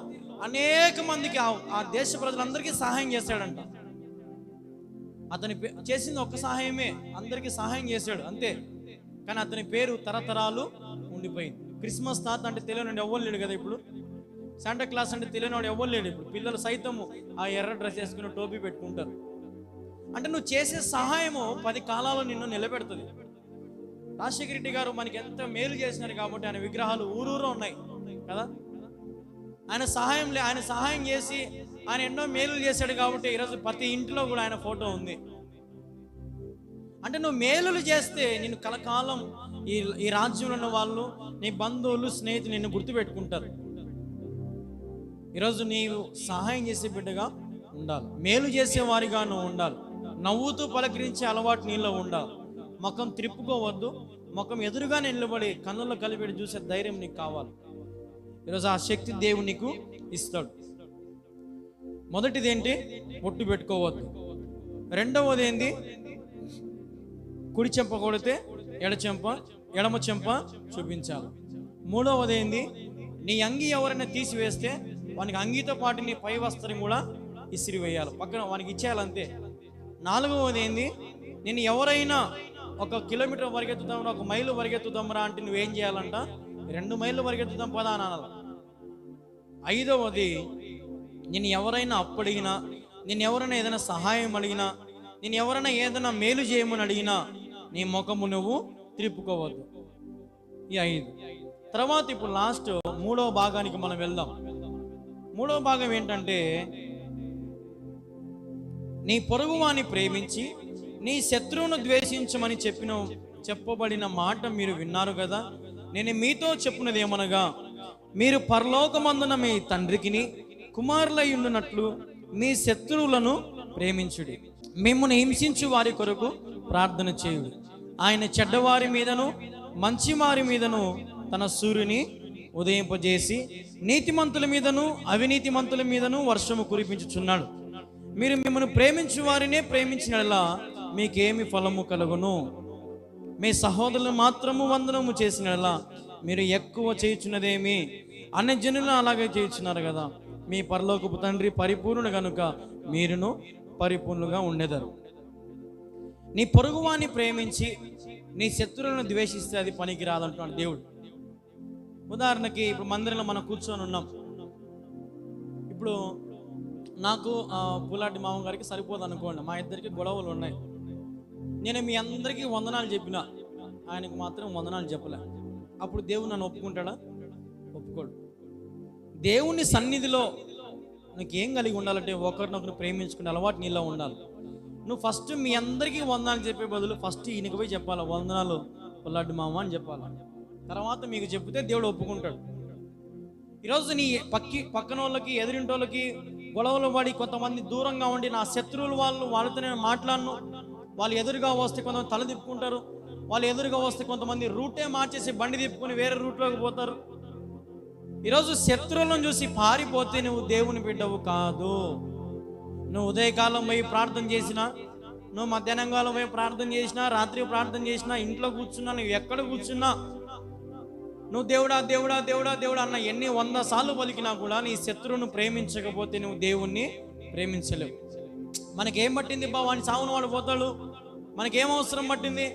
అనేక మందికి, ఆ దేశ ప్రజలందరికీ సహాయం చేశాడంట. అతని చేసింది ఒక్క సహాయమే, అందరికీ సహాయం చేశాడు అంతే. కానీ అతని పేరు తరతరాలు ఉండిపోయింది. క్రిస్మస్ తాత అంటే తెలియని ఎవ్వరు లేడు కదా ఇప్పుడు. శాంటా క్లాస్ అంటే తెలియనివాడు ఎవ్వరు లేడు ఇప్పుడు. పిల్లలు సైతము ఆ ఎర్ర డ్రెస్ వేసుకుని టోపీ పెట్టుకుంటారు. అంటే నువ్వు చేసే సహాయము 10 కాలాల్లో నిన్ను నిలబెడుతుంది. రాజశేఖర రెడ్డి గారు మనకి ఎంత మేలు చేసినారు కాబట్టి ఆయన విగ్రహాలు ఊరూరు ఉన్నాయి కదా. ఆయన సహాయం చేసి ఆయన ఎన్నో మేలు చేశాడు కాబట్టి ఈరోజు ప్రతి ఇంట్లో కూడా ఆయన ఫోటో ఉంది. అంటే నువ్వు మేలులు చేస్తే నిన్ను కలకాలం ఈ రాజ్యంలో ఉన్న వాళ్ళు, నీ బంధువులు, స్నేహితులు నిన్ను గుర్తుపెట్టుకుంటారు. ఈరోజు నీవు సహాయం చేసే బిడ్డగా ఉండాలి, మేలు చేసేవారిగా నువ్వు ఉండాలి, నవ్వుతూ పలకరించే అలవాటు నీలో ఉండాలి. ముఖం త్రిప్పుకోవద్దు, ముఖం ఎదురుగా నిలబడి కన్నుల్లో కలిపెట్టి చూసే ధైర్యం నీకు కావాలి. ఈరోజు ఆ శక్తి దేవుడు నీకు ఇస్తాడు. మొదటిది ఏంటి? ఒట్టు పెట్టుకోవద్దు. రెండవది ఏంటి? కుడి చెంప కొడితే ఎడమ చెంప చూపించాలి. మూడవది ఏంది? నీ అంగి ఎవరైనా తీసివేస్తే వానికి అంగితో పాటు నీ పై వస్త్రం కూడా ఇసిరివేయాలి, పక్కన వానికి ఇచ్చేయాలంతే. నాలుగవది ఏంది? నేను ఎవరైనా 1 కిలోమీటర్ పరిగెత్తుదాం, 1 మైలు పరిగెత్తుదాంరా అంటే నువ్వేం చేయాలంట? 2 మైళ్ళు పరిగెత్తుదాం పదా అనాలి. ఐదవది, నేను ఎవరైనా అప్పడిగినా, నేను ఎవరైనా ఏదైనా సహాయం అడిగినా, నేను ఎవరైనా ఏదైనా మేలు చేయమని అడిగినా నీ ముఖము నువ్వు త్రిప్పుకోవద్దు. ఈ 5. తర్వాత ఇప్పుడు లాస్ట్ 3వ భాగానికి మనం వెళ్దాం. 3వ భాగం ఏంటంటే, నీ పొరుగువాని ప్రేమించి నీ శత్రువును ద్వేషించమని చెప్పబడిన మాట మీరు విన్నారు కదా. నేను మీతో చెప్పున్నది ఏమనగా, మీరు పరలోకమందున మీ తండ్రికిని కుమారులై ఉండునట్లు మీ శత్రువులను ప్రేమించుడి, మిమ్మును హింసించు వారి కొరకు ప్రార్థన చేయుడి. ఆయన చెడ్డవారి మీదను మంచివారి మీదను తన సూర్యుని ఉదయింపజేసి నీతిమంతుల మీదను అవినీతిమంతుల మీదను వర్షము కురిపించుచున్నాడు. మీరు మిమ్మల్ని ప్రేమించు వారినే ప్రేమించినలా మీకేమి ఫలము కలుగును? మీ సహోదరులు మాత్రము వందనము చేసినలా మీరు ఎక్కువ చేయుచున్నదేమి? అన్ని జనులు అలాగే చేయుచున్నారు కదా. మీ పరలోకపు తండ్రి పరిపూర్ణుడు కనుక మీరును పరిపూర్ణులుగా ఉండేదారు. నీ పొరుగువాన్ని ప్రేమించి నీ శత్రువులను ద్వేషిస్తే అది పనికి రాదంటున్నాడు దేవుడు. ఉదాహరణకి ఇప్పుడు మందిరంలో మనం కూర్చొని ఉన్నాం. ఇప్పుడు నాకు పులాటి మామగారికి సరిపోదు అనుకోండి, మా ఇద్దరికి గొడవలు ఉన్నాయి. నేను మీ అందరికీ వందనాలు చెప్పిన, ఆయనకు మాత్రం వందనాలు చెప్పలే. అప్పుడు దేవుడు నన్ను ఒప్పుకుంటాడా? ఒప్పుకోడు. దేవుని సన్నిధిలో నీకు ఏం కలిగి ఉండాలంటే ఒకరినొకరు ప్రేమించుకునే అలవాటు నీలో ఉండాలి. నువ్వు ఫస్ట్ మీ అందరికీ వందనాలు చెప్పే బదులు ఫస్ట్ ఈయనకి పోయి చెప్పాలి, వందనాలు పుల్లాడి మామ అని చెప్పాలి. తర్వాత మీకు చెప్తే దేవుడు ఒప్పుకుంటాడు. ఈరోజు నీ పక్కన వాళ్ళకి ఎదురింటోళ్ళకి గొడవలు పడి కొంతమంది దూరంగా ఉండి నా శత్రువులు వాళ్ళతో నేను మాట్లాడను, వాళ్ళు ఎదురుగా వస్తే కొంతమంది తల తిప్పుకుంటారు, వాళ్ళు ఎదురుగా వస్తే కొంతమంది రూటే మార్చేసి బండి తిప్పుకొని వేరే రూట్లోకి పోతారు. ఈరోజు శత్రువులను చూసి పారిపోతే నువ్వు దేవుని బిడ్డవు కాదు. నువ్వు ఉదయకాలం పోయి ప్రార్థన చేసినా, నువ్వు మధ్యాహ్నం కాలం పోయి ప్రార్థన చేసినా, రాత్రి ప్రార్థన చేసినా, ఇంట్లో కూర్చున్నా, నువ్వు ఎక్కడ కూర్చున్నా, నువ్వు దేవుడా దేవుడా దేవుడా దేవుడా అన్న ఎన్ని 100 సార్లు పలికినా కూడా నీ శత్రువును ప్రేమించకపోతే నువ్వు దేవుణ్ణి ప్రేమించలేవు. మనకేం పట్టింది బా వాడిని సావును వాడు పోతాడు, మనకేం అవసరం పట్టింది?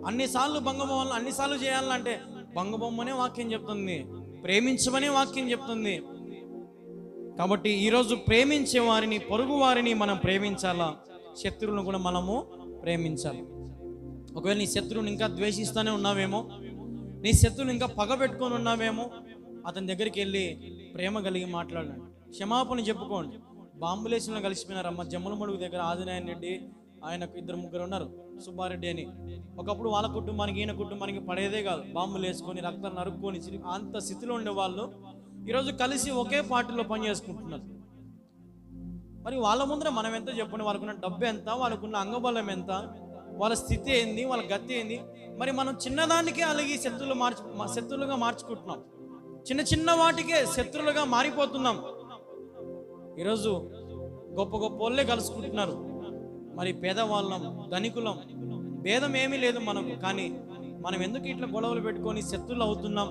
అన్నిసార్లు బంగబొమ్మలు అన్నిసార్లు చేయాలంటే బంగబొమ్మనే వాక్యం చెప్తుంది, ప్రేమించమనే వాక్యం చెప్తుంది. కాబట్టి ఈరోజు ప్రేమించే వారిని, పొరుగు వారిని మనం ప్రేమించాలా, శత్రువులను కూడా మనము ప్రేమించాలి. ఒకవేళ నీ శత్రువుని ఇంకా ద్వేషిస్తూనే ఉన్నావేమో, నీ శత్రువుని ఇంకా పగ పెట్టుకొని ఉన్నావేమో, అతని దగ్గరికి వెళ్ళి ప్రేమ కలిగి మాట్లాడండి, క్షమాపణ చెప్పుకోండి. బాంబులేషన్లో కలిసిపోయినారమ్మ జమ్మలమడుగు దగ్గర ఆదినారాయణ రెడ్డి, ఆయనకు 2-3 ఉన్నారు, సుబ్బారెడ్డి అని. ఒకప్పుడు వాళ్ళ కుటుంబానికి ఈయన కుటుంబానికి పడేదే కాదు, బాంబులు వేసుకొని రక్తాలు నరుక్కొని అంత స్థితిలో ఉండే వాళ్ళు ఈరోజు కలిసి ఒకే పార్టీలో పనిచేసుకుంటున్నారు. మరి వాళ్ళ ముందర మనం ఎంత చెప్పండి, వాళ్ళకున్న డబ్బు ఎంత, వాళ్ళకున్న అంగబలం ఎంత, వాళ్ళ స్థితి ఏంది, వాళ్ళ గతి ఏంది. మరి మనం చిన్నదానికే అలాగే శత్రువులుగా మార్చుకుంటున్నాం, చిన్న చిన్న వాటికే శత్రువులుగా మారిపోతున్నాం. ఈరోజు గొప్ప గొప్ప వాళ్ళే కలుసుకుంటున్నారు. మరి పేదవాళ్ళం ధనికులం భేదం ఏమీ లేదు మనకు. కానీ మనం ఎందుకు ఇట్లా గొడవలు పెట్టుకొని శత్రువులు అవుతున్నాం?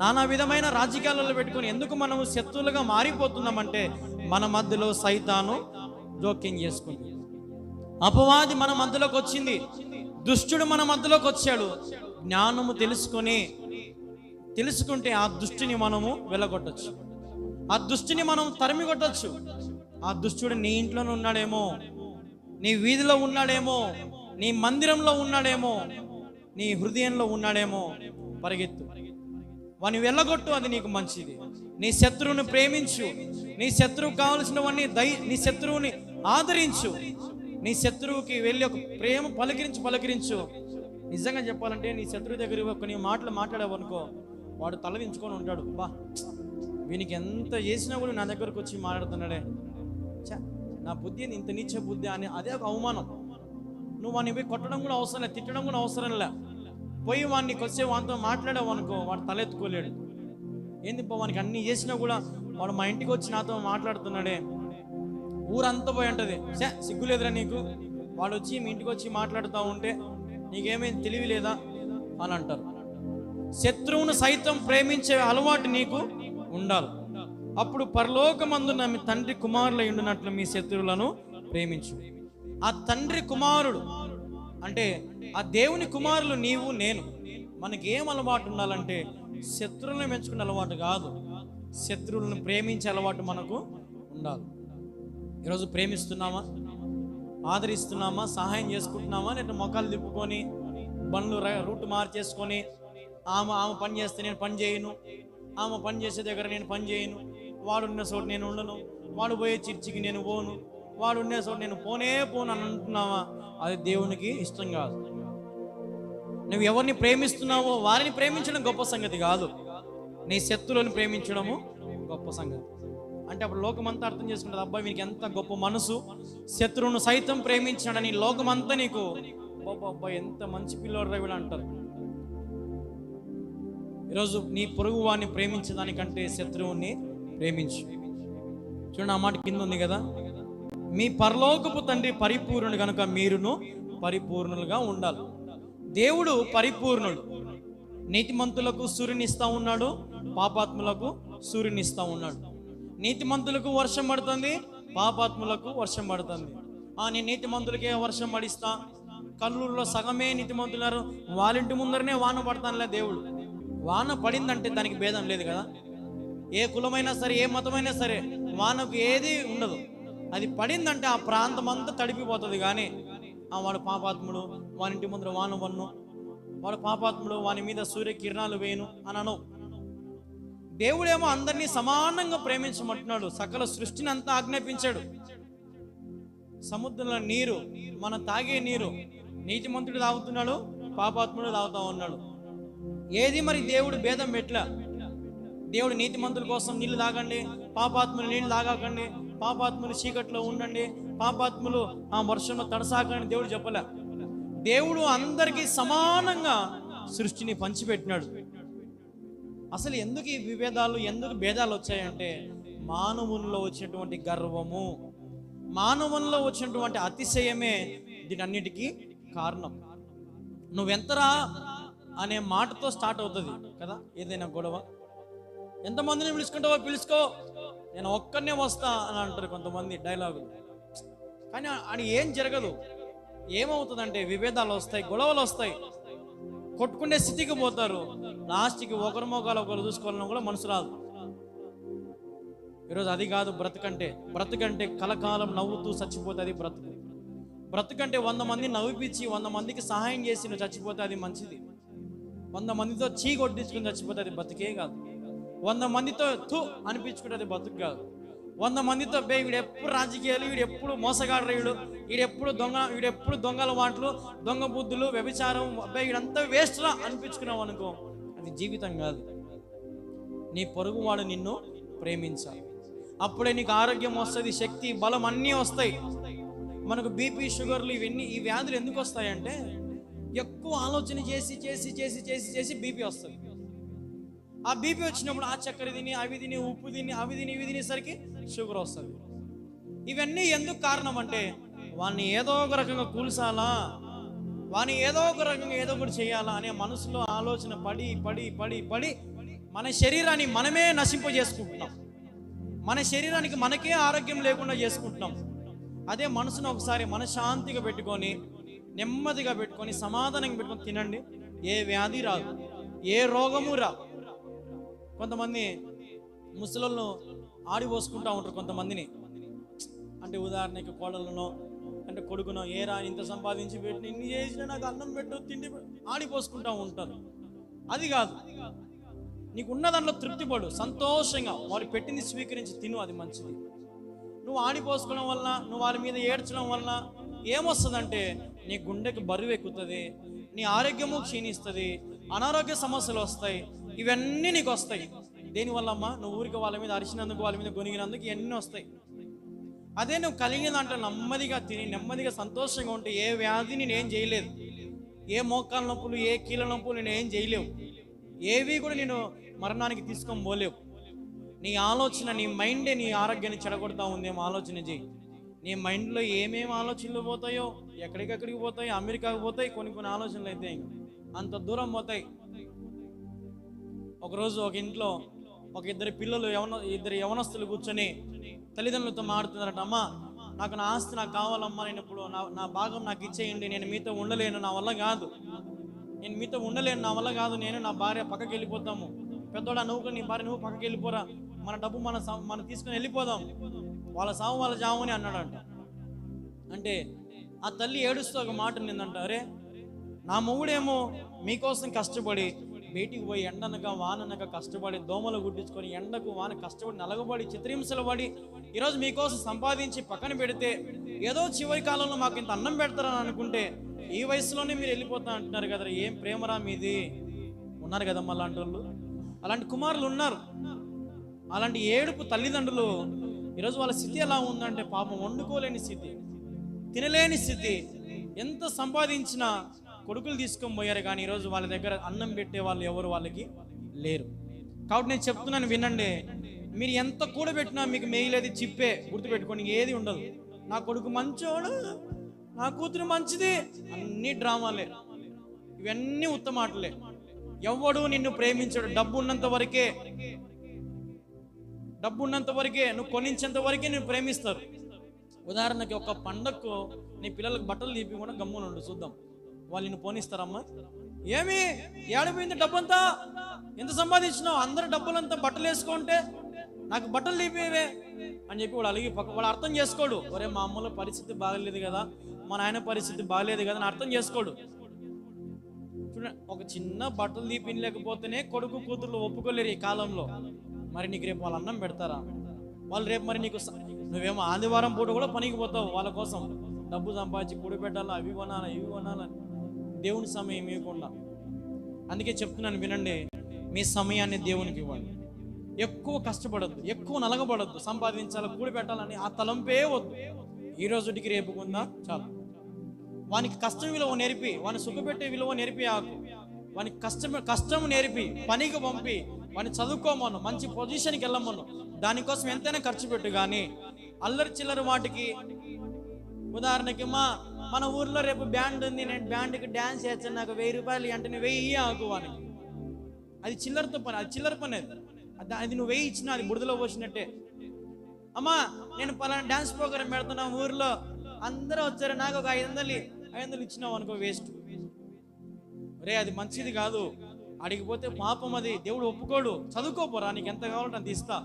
నానా విధమైన రాజకీయాలలో పెట్టుకొని ఎందుకు మనము శత్రువులుగా మారిపోతున్నామంటే మన మధ్యలో సైతాను జోక్యం చేసుకుంది, అపవాది మన మధ్యలోకి వచ్చింది, దుష్టుడు మన మధ్యలోకి వచ్చాడు. జ్ఞానము తెలుసుకుంటే ఆ దుష్టిని మనము వెళ్ళగొట్టచ్చు, ఆ దుష్టిని మనం తరిమి కొట్టచ్చు. ఆ దుష్టుడు నీ ఇంట్లోనే ఉన్నాడేమో, నీ వీధిలో ఉన్నాడేమో, నీ మందిరంలో ఉన్నాడేమో, నీ హృదయంలో ఉన్నాడేమో, పరిగెత్తు, వాని వెళ్ళగొట్టు, అది నీకు మంచిది. నీ శత్రువుని ప్రేమించు, నీ శత్రువు కావలసినవన్నీ నీ శత్రువుని ఆదరించు, నీ శత్రువుకి వెళ్ళి ఒక ప్రేమ పలకరించు. నిజంగా చెప్పాలంటే నీ శత్రువు దగ్గర కొన్ని మాటలు మాట్లాడావనుకో, వాడు తలదించుకొని ఉంటాడు, బా వీనికి ఎంత చేసినా కూడా నా దగ్గరకు వచ్చి మాట్లాడుతున్నాడే, నా బుద్ధి ఇంత నీచ బుద్ధి అని, అదే ఒక అవమానం. నువ్వు వాడిని పోయి కొట్టడం కూడా అవసరం లేదు, తిట్టడం కూడా అవసరం లే. పోయి వాడిని కొద్దిసే వాడితో మాట్లాడావు అనుకో, వాడు తలెత్తుకోలేడు. ఏంది వానికి అన్ని చేసినా కూడా వాడు మా ఇంటికి వచ్చి నాతో మాట్లాడుతున్నాడే, ఊరంతా పోయి ఉంటుంది, సిగ్గులేదురా నీకు, వాడు వచ్చి మీ ఇంటికి వచ్చి మాట్లాడుతూ ఉంటే నీకేమేమి తెలివి లేదా అని అంటారు. శత్రువును సైతం ప్రేమించే అలవాటు నీకు ఉండాలి. అప్పుడు పరలోకమందున్న మీ తండ్రి కుమారులై ఉండినట్లు మీ శత్రువులను ప్రేమించు. ఆ తండ్రి కుమారుడు అంటే ఆ దేవుని కుమారులు నీవు నేను. మనకి ఏం అలవాటు ఉండాలంటే శత్రువులను మెచ్చుకునే అలవాటు కాదు, శత్రువులను ప్రేమించే అలవాటు మనకు ఉండాలి. ఈరోజు ప్రేమిస్తున్నామా, ఆదరిస్తున్నామా, సహాయం చేసుకుంటున్నామా, లేదా మొక్కలు తిప్పుకొని బండ్లు రూట్ మార్చేసుకొని ఆమె పని చేస్తే నేను పని చేయను, ఆమె పని చేసే దగ్గర నేను పని చేయను, వాడున్న చోటు నేను ఉండను, వాడు పోయే చర్చికి నేను పోను, వాడు ఉండే చోటు నేను పోను అని అంటున్నావా? అది దేవునికి ఇష్టం కాదు. నువ్వు ఎవరిని ప్రేమిస్తున్నావో వారిని ప్రేమించడం గొప్ప సంగతి కాదు, నీ శత్రువులను ప్రేమించడము గొప్ప సంగతి. అంటే అప్పుడు లోకమంతా అర్థం చేసుకుంటుంది, అబ్బాయి వీనికి ఎంత గొప్ప మనసు, శత్రువును సైతం ప్రేమించాడని లోకమంతా నీకు అబ్బాయి ఎంత మంచి పిల్లోడు రా వీడు అంటారు. ఈరోజు నీ పొరుగు వాడిని ప్రేమించడానికంటే శత్రువుని ప్రేమించు. చూడండి, ఆ మాట కింద ఉంది కదా, మీ పరలోకపు తండ్రి పరిపూర్ణుడు కనుక మీరును పరిపూర్ణులుగా ఉండాలి. దేవుడు పరిపూర్ణుడు. నీతిమంతులకు సూర్యుని ఇస్తా ఉన్నాడు, పాపాత్ములకు సూర్యుని ఇస్తా ఉన్నాడు. నీతిమంతులకు వర్షం పడుతుంది, పాపాత్ములకు వర్షం పడుతుంది. నేను నీతిమంతులకే వర్షం పడిస్తా, కల్లూరులో సగమే నీతిమంతులారు, వాళ్ళింటి ముందరనే వాన పడతానులే. దేవుడు వాన పడిందంటే దానికి భేదం లేదు కదా. ఏ కులమైనా సరే, ఏ మతమైనా సరే, వానకు ఏది ఉండదు. అది పడిందంటే ఆ ప్రాంతం అంతా తడిపిపోతుంది. కానీ వాడు పాపాత్ముడు, వానింటి ముందర వాన వన్ను, వాడు పాపాత్ముడు, వాని మీద సూర్యకిరణాలు వేయను అని అనవు. దేవుడేమో అందరినీ సమానంగా ప్రేమించమంటున్నాడు. సకల సృష్టిని అంతా ఆజ్ఞాపించాడు. సముద్రంలో నీరు, మనం తాగే నీరు, నీతిమంతుడు తాగుతున్నాడు, పాపాత్ముడు తాగుతా ఉన్నాడు. ఏది మరి దేవుడు భేదం పెట్లా. దేవుడు నీతిమంతుల కోసం నీళ్లు తాగండి, పాపాత్ములు నీళ్లు తాగకండి, పాపాత్ములు చీకట్లో ఉండండి, పాపాత్ములు వర్షంలో తడసాకండి దేవుడు చెప్పలే. దేవుడు అందరికీ సమానంగా సృష్టిని పంచిపెట్టినాడు. అసలు ఎందుకు ఈ విభేదాలు, ఎందుకు భేదాలు వచ్చాయంటే మానవుల్లో వచ్చినటువంటి గర్వము, మానవుల్లో వచ్చినటువంటి అతిశయమే దీనన్నిటికీ కారణం. నువ్వెంతరా అనే మాటతో స్టార్ట్ అవుతుంది కదా ఏదైనా గొడవ. ఎంతమందిని పిలుచుకుంటావో పిలుచుకో, నేను ఒక్కనే వస్తా అని అంటారు కొంతమంది డైలాగులు. కానీ అది ఏం జరగదు. ఏమవుతుందంటే విభేదాలు వస్తాయి, గొడవలు వస్తాయి, కొట్టుకునే స్థితికి పోతారు. లాస్ట్కి ఒకరి మోకాలు ఒకరు చూసుకోవాలని కూడా మనసు రాదు. ఈరోజు అది కాదు బ్రతుకంటే. బ్రతుకంటే కలకాలం నవ్వుతూ చచ్చిపోతే అది బ్రతుకు. బ్రతుకంటే 100 మందిని నవ్విపించి 100 మందికి సహాయం చేసి నువ్వు చచ్చిపోతే అది మంచిది. 100 మందితో చీ కొట్టించుకుని చచ్చిపోతే అది బతుకే కాదు. 100 మందితో తూ అనిపించుకుంటే అది బతుకు కాదు. 100 మందితో వీడు ఎప్పుడు రాజకీయాలు, వీడు ఎప్పుడు మోసగాడు, వీడెప్పుడు దొంగల మాటలు, దొంగ బుద్ధులు, వ్యభిచారం, వీడంతా వేస్ట్ రా అనిపించుకున్నావు అనుకో, అది జీవితం కాదు. నీ పొరుగువాడు నిన్ను ప్రేమించాలి. అప్పుడే నీకు ఆరోగ్యం వస్తుంది, శక్తి, బలం అన్నీ వస్తాయి. మనకు బీపీ, షుగర్లు, ఈ వ్యాధులు ఎందుకు వస్తాయంటే ఎక్కువ ఆలోచన చేసి చేసి చేసి చేసి చేసి బీపీ వస్తుంది. ఆ బీపీ వచ్చినప్పుడు ఆ చక్కెర తిని, అవి తిని, ఉప్పు తిని, అవి తిని, ఇవి తినేసరికి షుగర్ వస్తుంది. ఇవన్నీ ఎందుకు కారణం అంటే వాడిని ఏదో ఒక రకంగా కూల్చాలా, వాడిని ఏదో ఒక రకంగా ఏదో ఒకటి చేయాలా అనే మనసులో ఆలోచన పడి పడి పడి పడి మన శరీరాన్ని మనమే నశింపజేసుకుంటున్నాం. మన శరీరానికి మనకే ఆరోగ్యం లేకుండా చేసుకుంటున్నాం. అదే మనసును ఒకసారి మనశ్శాంతిగా పెట్టుకొని, నెమ్మదిగా పెట్టుకొని, సమాధానంగా పెట్టుకొని తినండి, ఏ వ్యాధి రాదు, ఏ రోగము రాదు. కొంతమంది ముసలోళ్ళు ఆడిపోసుకుంటూ ఉంటారు కొంతమందిని. అంటే ఉదాహరణకి కోడలను అంటే కొడుకునో, ఏరా ఇంత సంపాదించి పెట్టి ఇన్ని చేసినా నాకు అన్నం పెట్టు, తిండి ఆడిపోసుకుంటూ ఉంటారు. అది కాదు. నీకు ఉన్న దాంట్లో తృప్తిపడు, సంతోషంగా వారు పెట్టింది స్వీకరించి తిను, అది మంచిది. నువ్వు ఆడిపోసుకోవడం వల్ల, నువ్వు వాళ్ళ మీద ఏడ్చడం వల్ల ఏమొస్తుందంటే నీ గుండెకి బరువు ఎక్కుతుంది, నీ ఆరోగ్యము క్షీణిస్తుంది, అనారోగ్య సమస్యలు వస్తాయి. ఇవన్నీ నీకు వస్తాయి. దేనివల్ల అమ్మా? నువ్వు ఊరికి వాళ్ళ మీద అరిచినందుకు, వాళ్ళ మీద గొనిగినందుకు ఇవన్నీ వస్తాయి. అదే నువ్వు కలిగిన దాంట్లో నెమ్మదిగా తిని, నెమ్మదిగా సంతోషంగా ఉంటే ఏ వ్యాధిని నేనేం చేయలేదు, ఏ మోకాల నొప్పులు, ఏ కీళ్ళ నొప్పులు నేనేం చేయలేవు, ఏవి కూడా నేను మరణానికి తీసుకొని పోలేవు. నీ ఆలోచన, నీ మైండే నీ ఆరోగ్యాన్ని చెడగొడతా ఉందేమో ఆలోచన చేయి. నీ మైండ్లో ఏమేమి ఆలోచనలు పోతాయో, ఎక్కడికెక్కడికి పోతాయి, అమెరికాకు పోతాయి, కొన్ని ఆలోచనలు అయితే అంత దూరం పోతాయి. ఒకరోజు ఒక ఇంట్లో ఇద్దరు పిల్లలు, ఇద్దరు యవనస్తులు కూర్చొని తల్లిదండ్రులతో మాడుతున్నారట. అమ్మ, నాకు నా ఆస్తి నాకు కావాలమ్మా, నేను ఇప్పుడు నా భాగం నాకు ఇచ్చేయండి, నేను మీతో ఉండలేను, నా వల్ల కాదు, నేను మీతో ఉండలేను, నా వల్ల కాదు, నేను నా భార్య పక్కకి వెళ్ళిపోతాము. పెద్దోడా, నువ్వు నీ భార్య నువ్వు పక్కకి వెళ్ళిపోరా, మన డబ్బు మనం తీసుకుని వెళ్ళిపోదాం, వాళ్ళ సాగు వాళ్ళ జాము అని అన్నాడంట. అంటే ఆ తల్లి ఏడుస్తూ ఒక మాట నిందంట, అరే నా మొగుడేమో మీకోసం కష్టపడి బయటికి పోయి ఎండనక వాననక కష్టపడి దోమలు గుడ్డించుకొని ఎండకు వాన కష్టపడి నలగబడి చిత్రహింసలు పడి ఈరోజు మీకోసం సంపాదించి పక్కన పెడితే ఏదో చివరి కాలంలో మాకు ఇంత అన్నం పెడతారని అనుకుంటే ఈ వయసులోనే మీరు వెళ్ళిపోతా అంటున్నారు కదా, ఏం ప్రేమరా మీది? ఉన్నారు కదమ్మా అలాంటి వాళ్ళు, అలాంటి కుమారులు ఉన్నారు. అలాంటి ఏడుపు తల్లిదండ్రులు ఈరోజు వాళ్ళ స్థితి ఎలా ఉందంటే పాపం వండుకోలేని స్థితి, తినలేని స్థితి. ఎంత సంపాదించినా కొడుకులు తీసుకొని పోయారు, కానీ ఈరోజు వాళ్ళ దగ్గర అన్నం పెట్టే వాళ్ళు ఎవరు వాళ్ళకి లేరు. కాబట్టి నేను చెప్తున్నాను, వినండి. మీరు ఎంత కూడబెట్టినా మీకు మేయలేదు చిప్పే, గుర్తుపెట్టుకోండి. ఏది ఉండదు. నా కొడుకు మంచోడు, నా కూతురు మంచిది, అన్ని డ్రామాలే, ఇవన్నీ ఉత్తమాటలే. ఎవడు నిన్ను ప్రేమించడు. డబ్బు ఉన్నంత వరకే నువ్వు కొనించేంత వరకే నేను ప్రేమిస్తారు. ఉదాహరణకి ఒక పండగకు నీ పిల్లలకు బట్టలు తీపి కూడా గమ్మునుండు, చూద్దాం వాళ్ళు నిన్ను పోనిస్తారమ్మా? ఏమి ఏడిపోయింది డబ్బంతా? ఎంత సంపాదించినావు? అందరు డబ్బులంతా బట్టలు వేసుకుంటే నాకు బట్టలు తీపివే అని చెప్పి వాడు అలిగి వాడు అర్థం చేసుకోడు. ఒరే మా అమ్మలో పరిస్థితి బాగలేదు కదా, మా నాయన పరిస్థితి బాగలేదు కదా అని అర్థం చేసుకోడు. చూడండి, ఒక చిన్న బట్టలు తీపిని లేకపోతేనే కొడుకు కూతుర్లు ఒప్పుకోలేరు ఈ కాలంలో. మరి నీకు రేపు వాళ్ళు అన్నం పెడతారా? వాళ్ళు రేపు మరి నీకు నువ్వేమో ఆదివారం పూట కూడా పనికి పోతావు వాళ్ళ కోసం, డబ్బు సంపాదించి కూడి పెట్టాలా, అవి కొనాలా ఇవి కొనాలని. దేవుని సమయం ఇవ్వకుండా. అందుకే చెప్తున్నాను, వినండి. మీ సమయాన్ని దేవునికి ఇవ్వండి. ఎక్కువ కష్టపడద్దు, ఎక్కువ నలగబడద్దు, సంపాదించాలి కూడి పెట్టాలని ఆ తలంపే వద్దు. ఈ రోజుటికి రేపుకుందా చాలు. వానికి కష్టం విలువ నేర్పి, వాని సుఖపెట్టే విలువ నేర్పి ఆకు. వానికి కష్టం నేర్పి, పనికి పంపి, వాని చదువుకోమను, మంచి పొజిషన్కి వెళ్ళమను. దానికోసం ఎంతైనా ఖర్చు పెట్టు. కానీ అల్లరి చిల్లరి వాటికి, ఉదాహరణకి మన ఊర్లో రేపు బ్యాండ్ ఉంది, నేను బ్యాండ్కి డ్యాన్స్ చేస్తాను, నాకు 1000 రూపాయలు అంటే నువ్వు 1000 ఆకు వానికి. అది చిల్లరతో పని, అది చిల్లర పని. అది నువ్వు 1000 ఇచ్చినా అది బురదలో పోసినట్టే. అమ్మా నేను పలానా డ్యాన్స్ ప్రోగ్రామ్ పెడుతున్నా ఊర్లో, అందరూ వచ్చారు, నాకు ఒక 500 ఇచ్చినావు అనుకో, వేస్ట్. రే అది మంచిది కాదు. అడిగిపోతే పాపం, అది దేవుడు ఒప్పుకోడు. చదువుకోపోరా, నీకు ఎంత కావాలంటే అంత ఇస్తా.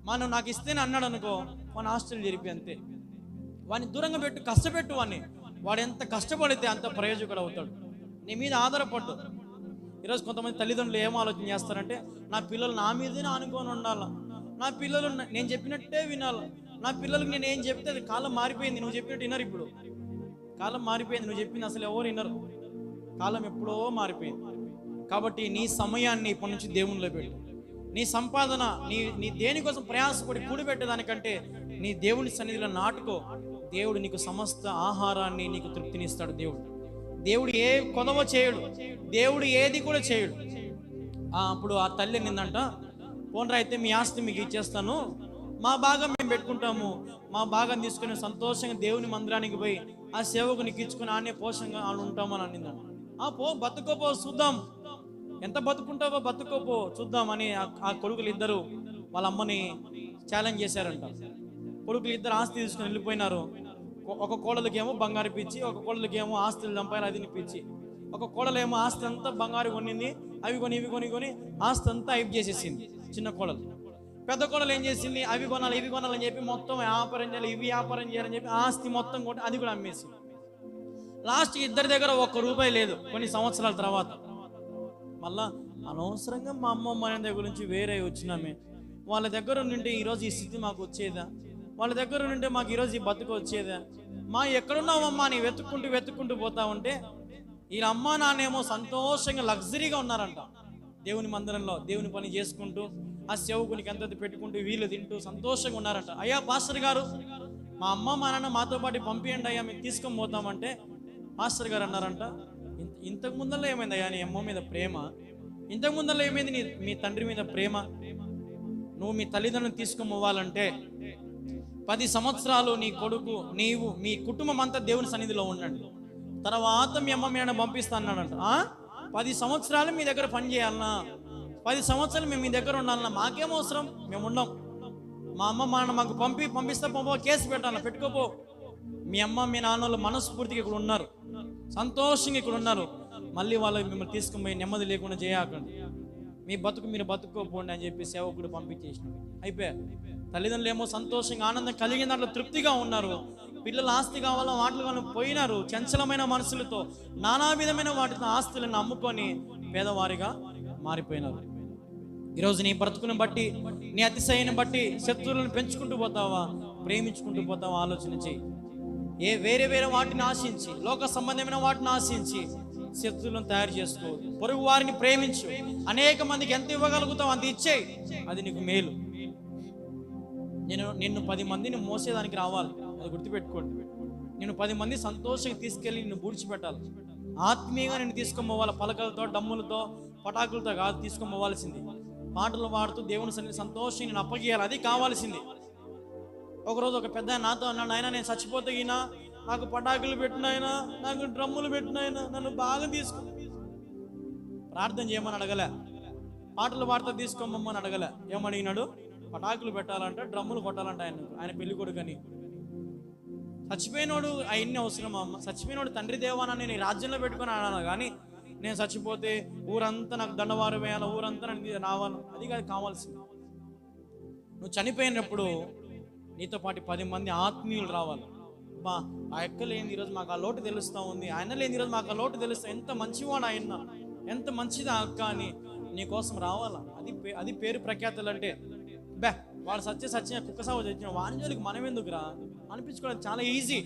మనం నాకు ఇస్తేనే అన్నాడు అనుకో, మన హాస్టల్ జరిపి అంతే. వాడిని దూరంగా పెట్టు, కష్టపెట్టు వాడిని. వాడు ఎంత కష్టపడితే అంత ప్రయోజకుడు అవుతాడు. నీ మీద ఆధారపడ్డు. ఈరోజు కొంతమంది తల్లిదండ్రులు ఏం ఆలోచన చేస్తారంటే, నా పిల్లలు నా మీదనే అనుకొని ఉండాలా, నా పిల్లలు నేను చెప్పినట్టే వినాలి, నా పిల్లలకు నేను ఏం చెప్తే అది. కాలం మారిపోయింది, నువ్వు చెప్పినట్టు వినరు. ఇప్పుడు కాలం మారిపోయింది, నువ్వు చెప్పింది అసలు ఎవరు వినరు. కాలం ఎప్పుడో మారిపోయింది. కాబట్టి నీ సమయాన్ని ఇప్పటి నుంచి దేవునిలో పెట్టు. నీ సంపాదన నీ దేనికోసం ప్రయాసపడి కూడిపెట్టేదానికంటే నీ దేవుని సన్నిధిలో నాటుకో. దేవుడు నీకు సమస్త ఆహారాన్ని నీకు తృప్తినిస్తాడు. దేవుడు ఏ కొదవ చేయడు, దేవుడు ఏది కూడా చేయడు. అప్పుడు ఆ తల్లి నిందంట, పోన్రా అయితే మీ ఆస్తి మీకు ఇచ్చేస్తాను, మా భాగం మేము పెట్టుకుంటాము, మా భాగం తీసుకుని సంతోషంగా దేవుని మందిరానికి పోయి ఆ సేవకునికి ఇచ్చుకుని ఆనే పోషంగా ఆడు ఉంటామని అనిందంట. పో బతుకోపో చూద్దాం, ఎంత బతుకుంటావో బతుకోపో చూద్దామని ఆ కొడుకులు ఇద్దరు వాళ్ళ అమ్మని ఛాలెంజ్ చేశారంట. కొడుకులు ఇద్దరు ఆస్తి తీసుకుని వెళ్ళిపోయినారు. ఒక కోడలకేమో బంగారు పిచ్చి, ఒక కోడలకేమో ఆస్తులు చంపాలి అది పిచ్చి. ఒక కోడలేమో ఆస్తి అంతా బంగారు కొనింది, అవి కొని ఇవి కొని ఆస్తి అంతా అయిపు చేసేసింది చిన్న కోడలు. పెద్ద కోడలు ఏం చేసింది, అవి కొనాలి ఇవి కొనాలని చెప్పి మొత్తం వ్యాపారం చేయాలి, ఇవి వ్యాపారం చేయాలని చెప్పి ఆస్తి మొత్తం కొట్టి అది కూడా అమ్మేసింది. లాస్ట్ ఇద్దరి దగ్గర ₹1 లేదు. కొన్ని సంవత్సరాల తర్వాత మళ్ళా అనవసరంగా మా అమ్మమ్మ దగ్గర గురించి వేరే వచ్చినామే, వాళ్ళ దగ్గర నుండి ఈరోజు ఈ స్థితి మాకు వచ్చేదా, వాళ్ళ దగ్గర నుండి మాకు ఈరోజు ఈ బతుకు వచ్చేదా, మా ఎక్కడున్నావమ్మా అని వెతుక్కుంటూ పోతా ఉంటే వీళ్ళ అమ్మ నాన్నేమో సంతోషంగా లగ్జరీగా ఉన్నారంట. దేవుని మందిరంలో దేవుని పని చేసుకుంటూ ఆ సేవకునికి ఎంత పెట్టుకుంటూ వీళ్ళు తింటూ సంతోషంగా ఉన్నారంట. అయ్యా పాస్టర్ గారు, మా అమ్మ మా నాన్న మాతో పాటు పంపియండి అయ్యా, మేము తీసుకొని పోతామంటే మాస్టర్ గారు అన్నారంట, ఇంతకు ముందల్లో ఏమైంది అయ్యా నీ అమ్మ మీద ప్రేమ, ఇంతకు ముందల్లో ఏమైంది మీ తండ్రి మీద ప్రేమ, నువ్వు మీ తల్లిదండ్రులను తీసుకొని పోవాలంటే 10 సంవత్సరాలు నీ కొడుకు నీవు మీ కుటుంబం అంతా దేవుని సన్నిధిలో ఉండండి, తర్వాత మీ అమ్మ మీ నాన్న పంపిస్తా అన్నాడంట. 10 సంవత్సరాలు మీ దగ్గర పని చేయాలన్నా, 10 సంవత్సరాలు మేము మీ దగ్గర ఉండాలన్నా, మాకేం అవసరం, మేము ఉండం, మా అమ్మ మా నాన్న మాకు పంపిస్తే కేసు పెట్టాలన్నా పెట్టుకోపో. మీ అమ్మ మీ నాన్నలు మనస్ఫూర్తిగా ఇక్కడ ఉన్నారు, సంతోషంగా ఇక్కడ ఉన్నారు, మళ్ళీ వాళ్ళకి మిమ్మల్ని తీసుకుని పోయి నెమ్మది లేకుండా చేయకండి, మీ బతుకు మీరు బతుక్కోపోండి అని చెప్పి సేవకుడు పంపించేసినాడు. అయిపోయా. తల్లిదండ్రులు ఏమో సంతోషంగా ఆనందం కలిగిన దాంట్లో తృప్తిగా ఉన్నారు. పిల్లలు ఆస్తి కావాలో వాటిలో కానీ పోయినారు. చంచలమైన మనసులతో నానా విధమైన వాటితో ఆస్తులను అమ్ముకొని పేదవారిగా మారిపోయినారు. ఈరోజు నీ బ్రతుకుని బట్టి, నీ అతిశయాన్ని బట్టి శత్రువులను పెంచుకుంటూ పోతావా, ప్రేమించుకుంటూ పోతావా? ఆలోచన చేయి. వేరే వాటిని ఆశించి, లోక సంబంధమైన వాటిని ఆశించి శత్రువులను తయారు చేసుకో. పొరుగు వారిని ప్రేమించు. అనేక మందికి ఎంత ఇవ్వగలుగుతావు అంత ఇచ్చేయి, అది నీకు మేలు. నిన్ను 10 మందిని మోసేదానికి రావాలి, అది గుర్తుపెట్టుకోండి. నేను 10 మంది సంతోషంగా తీసుకెళ్ళి నిన్ను పూడ్చిపెట్టాలి. ఆత్మీయంగా నేను తీసుకొని పలకలతో, డమ్ములతో, పటాకులతో కాదు తీసుకొని పోవాల్సింది. పాటలు పాడుతూ దేవుని సన్నిధి సంతోషంగా నేను అప్పగియాలి, అది కావాల్సింది. ఒకరోజు ఒక పెద్ద నాతో అన్నాడు, ఆయన నేను చచ్చిపోతే ఈయన నాకు పటాకులు పెట్టినాయనా, నాకు డ్రమ్ములు పెట్టినాయనా, నన్ను బాగా తీసుకో. ప్రార్థన చేయమని అడగలే, పాటలు పాడుతూ తీసుకోమని అడగలే. ఏమడిగినాడు? పటాకులు పెట్టాలంట, డ్రమ్ములు కొట్టాలంట ఆయన పెళ్లి కొడుకని. చచ్చిపోయినోడు అవన్నీ అవసరమా అమ్మ? చచ్చిపోయినోడు తండ్రి దేవానా నేను ఈ రాజ్యంలో పెట్టుకొని అన్నాను, కానీ నేను చచ్చిపోతే ఊరంతా నాకు దండవారు వేయాలి, ఊరంతా నాకు రావాలి, అది కాదు కావాల్సింది. నువ్వు చనిపోయినప్పుడు నీతో పాటు 10 మంది ఆత్మీయులు రావాలి. బా ఆ ఎక్క లేని ఈరోజు మాకు ఆ లోటు తెలుస్తూ ఉంది, ఆయన లేని ఈరోజు మాకు ఆ లోటు తెలుస్తా, ఎంత మంచివాడు ఆయన, ఎంత మంచిది అక్క అని నీకోసం రావాలా. అది పేరు ప్రఖ్యాతులు అంటే. బే వాడు సత్య కుక్క సాగు తెచ్చిన వాని జోలికి మనం ఎందుకురా అనిపించుకోవడం చాలా ఈజీ.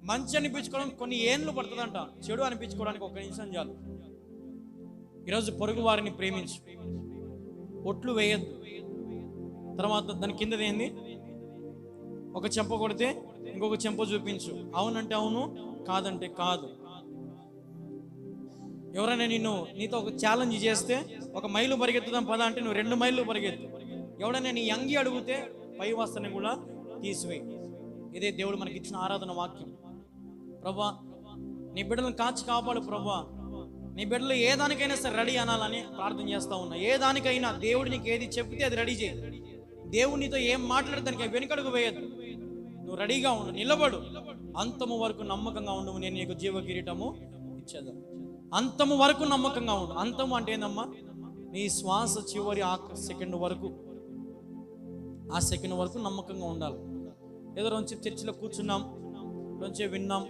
మంచి అనిపించుకోవడం కొన్ని ఏళ్ళు పడుతుందంట, చెడు అనిపించుకోవడానికి 1 నిమిషం చాలు. ఈరోజు పొరుగు వారిని ప్రేమించు, ఒట్లు వేయద్దు. తర్వాత దాని కిందది ఏంది? ఒక చెంప కొడితే ఇంకొక చెంప చూపించు, అవునంటే అవును, కాదంటే కాదు. ఎవరైనా నీతో ఒక ఛాలెంజ్ చేస్తే 1 మైలు పరిగెత్తుదాం పద అంటే నువ్వు 2 మైళ్ళు పరిగెత్తు. ఎవడైనా నీ అంగి అడిగితే పై వస్త్రాన్ని కూడా తీసివేయి. ఇదే దేవుడు మనకి ఇచ్చిన ఆరాధన వాక్యం. ప్రభా నీ బిడ్డలను కాపాడు ప్రభా, నీ బిడ్డలు ఏ దానికైనా సరే రెడీ అనాలని ప్రార్థన చేస్తూ ఉన్నా. ఏ దానికైనా దేవుడు నీకు ఏది చెప్తే అది రెడీ చేయి. దేవుడు నీతో ఏం మాట్లాడితే దానికి వెనుకడుగు వేయద్దు. నువ్వు రెడీగా ఉండు, నిలబడు. అంతము వరకు నమ్మకంగా ఉండు, నేను నీకు జీవ కిరీటము ఇచ్చేద్దాం. అంతము వరకు నమ్మకంగా ఉండు. అంతము అంటే ఏందమ్మా? నీ శ్వాస చివరి సెకండ్ వరకు, ఆ సెకండ్ వరకు నమ్మకంగా ఉండాలి. ఏదో రోజు చర్చిలో కూర్చున్నాం, రోజే విన్నాం,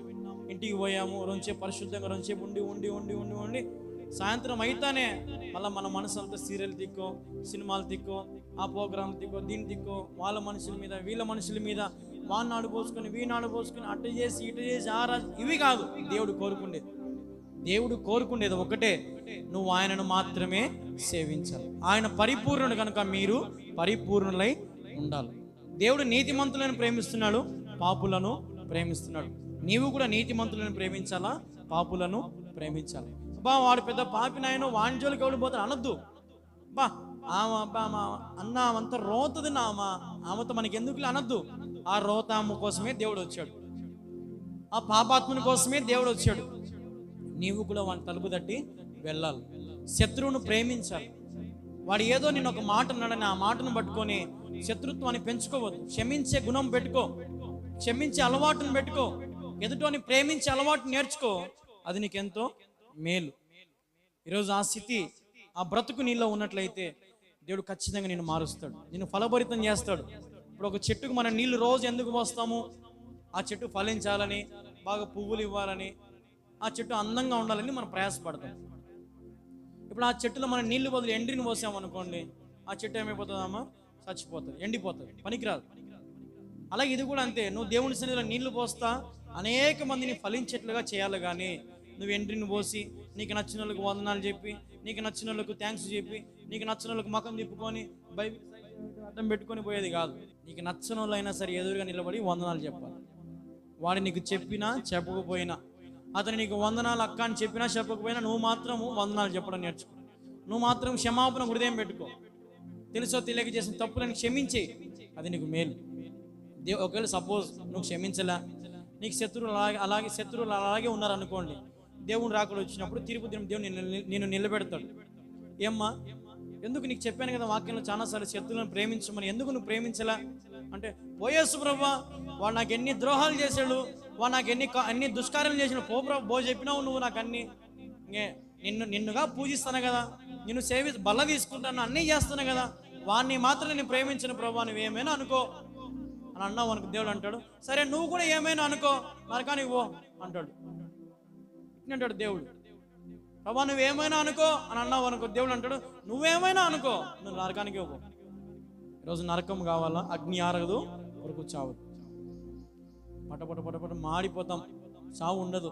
ఇంటికి పోయాము, రోజే పరిశుద్ధంగా రోజే ఉండి ఉండి ఉండి ఉండి ఉండి సాయంత్రం అయితేనే మళ్ళీ మన మనసు అంతా సీరియల్ తిక్కో, సినిమాలు తిక్కో, ఆ ప్రోగ్రామ్ తిక్కో, దీని తిక్కో, వాళ్ళ మనుషుల మీద వీళ్ళ మనుషుల మీద వాడినాడు పోసుకొని వీనాడు పోసుకొని అటు చేసి ఇటు చేసి ఇవి కాదు దేవుడు కోరుకుండేది. దేవుడు కోరుకుండేది ఒకటే, నువ్వు ఆయనను మాత్రమే సేవించాలి. ఆయన పరిపూర్ణుడు కనుక మీరు పరిపూర్ణులై ఉండాలి. దేవుడు నీతిమంతులను ప్రేమిస్తున్నాడు, పాపులను ప్రేమిస్తున్నాడు. నీవు కూడా నీతిమంతులను ప్రేమించాలా, పాపులను ప్రేమించాలి. బా వాడు పెద్ద పాపినాయనో వాని జోలికి ఎవడు పోతాడు అనొద్దు. బా అన్న అంత రోతది ఆమెతో మనకి ఎందుకు అనొద్దు. ఆ రోత ఆమె కోసమే దేవుడు వచ్చాడు, ఆ పాపాత్ముని కోసమే దేవుడు వచ్చాడు. నీవు కూడా వాడిని తలుపు తట్టి వెళ్ళాలి. శత్రువును ప్రేమించాలి. వాడు ఏదో నేను ఒక మాట అన్నాడని ఆ మాటను పట్టుకొని శత్రుత్వాన్ని పెంచుకోవద్దు. క్షమించే గుణం పెట్టుకో, క్షమించే అలవాటును పెట్టుకో, ఎదుటోని ప్రేమించే అలవాటు నేర్చుకో. అది నీకెంతో మేలు. ఈరోజు ఆ స్థితి, ఆ బ్రతుకు నీలో ఉన్నట్లయితే దేవుడు ఖచ్చితంగా నిన్ను మారుస్తాడు, నిన్ను ఫలభరితం చేస్తాడు. ఇప్పుడు ఒక చెట్టుకు మనం నీళ్లు రోజు ఎందుకు పోస్తాము? ఆ చెట్టు ఫలించాలని, బాగా పువ్వులు ఇవ్వాలని, ఆ చెట్టు అందంగా ఉండాలని మనం ప్రయాసపడతాం. ఇప్పుడు ఆ చెట్టులో మనం నీళ్లు బదులు ఎండ్రిని పోసామనుకోండి, ఆ చెట్టు ఏమైపోతుందమ్మా? చచ్చిపోతుంది, ఎండిపోతుంది, పనికిరాదు. అలాగే ఇది కూడా అంతే. నువ్వు దేవుని సన్నిధిలో నీళ్లు పోస్తా అనేక మందిని ఫలించేట్లుగా చేయాలి, కానీ నువ్వు ఎండ్రిని పోసి నీకు నచ్చిన వాళ్ళకి వందనాలు చెప్పి, నీకు నచ్చిన వాళ్ళకు థ్యాంక్స్ చెప్పి, నీకు నచ్చిన వాళ్ళకి ముఖం తిప్పుకొని బైబిల్ అడ్డం పెట్టుకొని పోయేది కాదు. నీకు నచ్చిన వాళ్ళు అయినా సరే ఎదురుగా నిలబడి వందనాలు చెప్పాలి. వాడు నీకు చెప్పినా చెప్పకపోయినా, అతను నీకు వందనాలు అక్క అని చెప్పినా చెప్పకపోయినా నువ్వు మాత్రము వందనాలు చెప్పడం నేర్చుకో. నువ్వు మాత్రం క్షమాపణ హృదయం పెట్టుకో. తెలుసో తెలియక చేసిన తప్పులను క్షమించే, అది నీకు మేలు. ఒకవేళ సపోజ్ నువ్వు క్షమించలా, నీకు శత్రువులు అలాగే ఉన్నారనుకోండి, దేవుడు రాకుండా వచ్చినప్పుడు తీర్పు దినం దేవుడు నిన్ను నిలబెడతాడు. ఏమ్మా ఎందుకు నీకు చెప్పాను కదా వాక్యంలో చాలాసార్లు శత్రువులను ప్రేమించమని, ఎందుకు నువ్వు ప్రేమించలా అంటే, పోయేసు ప్రభా వాడు నాకు ఎన్ని ద్రోహాలు చేశాడు, వాడు నాకు ఎన్ని దుష్కార్యాలు చేసాడు, బో చెప్పినావు నువ్వు నాకు అన్ని, నిన్నుగా పూజిస్తాను కదా, నిన్ను బల్ల తీసుకుంటాను, అన్నీ చేస్తాను కదా, వాడిని మాత్రం నేను ప్రేమించిన ప్రభా నువ్వేమైనా అనుకో అని అన్నావు అనుకో, దేవుడు అంటాడు సరే నువ్వు కూడా ఏమైనా అనుకో నరకానికి పో అంటాడు. అంటాడు దేవుడు, ప్రభా నువ్వేమైనా అనుకో అని అన్నావు అనుకో, దేవుడు అంటాడు నువ్వేమైనా అనుకో, నువ్వు నరకానికి పో. ఈరోజు నరకం కావాలా? అగ్ని ఆరగదు వరకు చావు, పట మాడిపోతాం, చావు ఉండదు.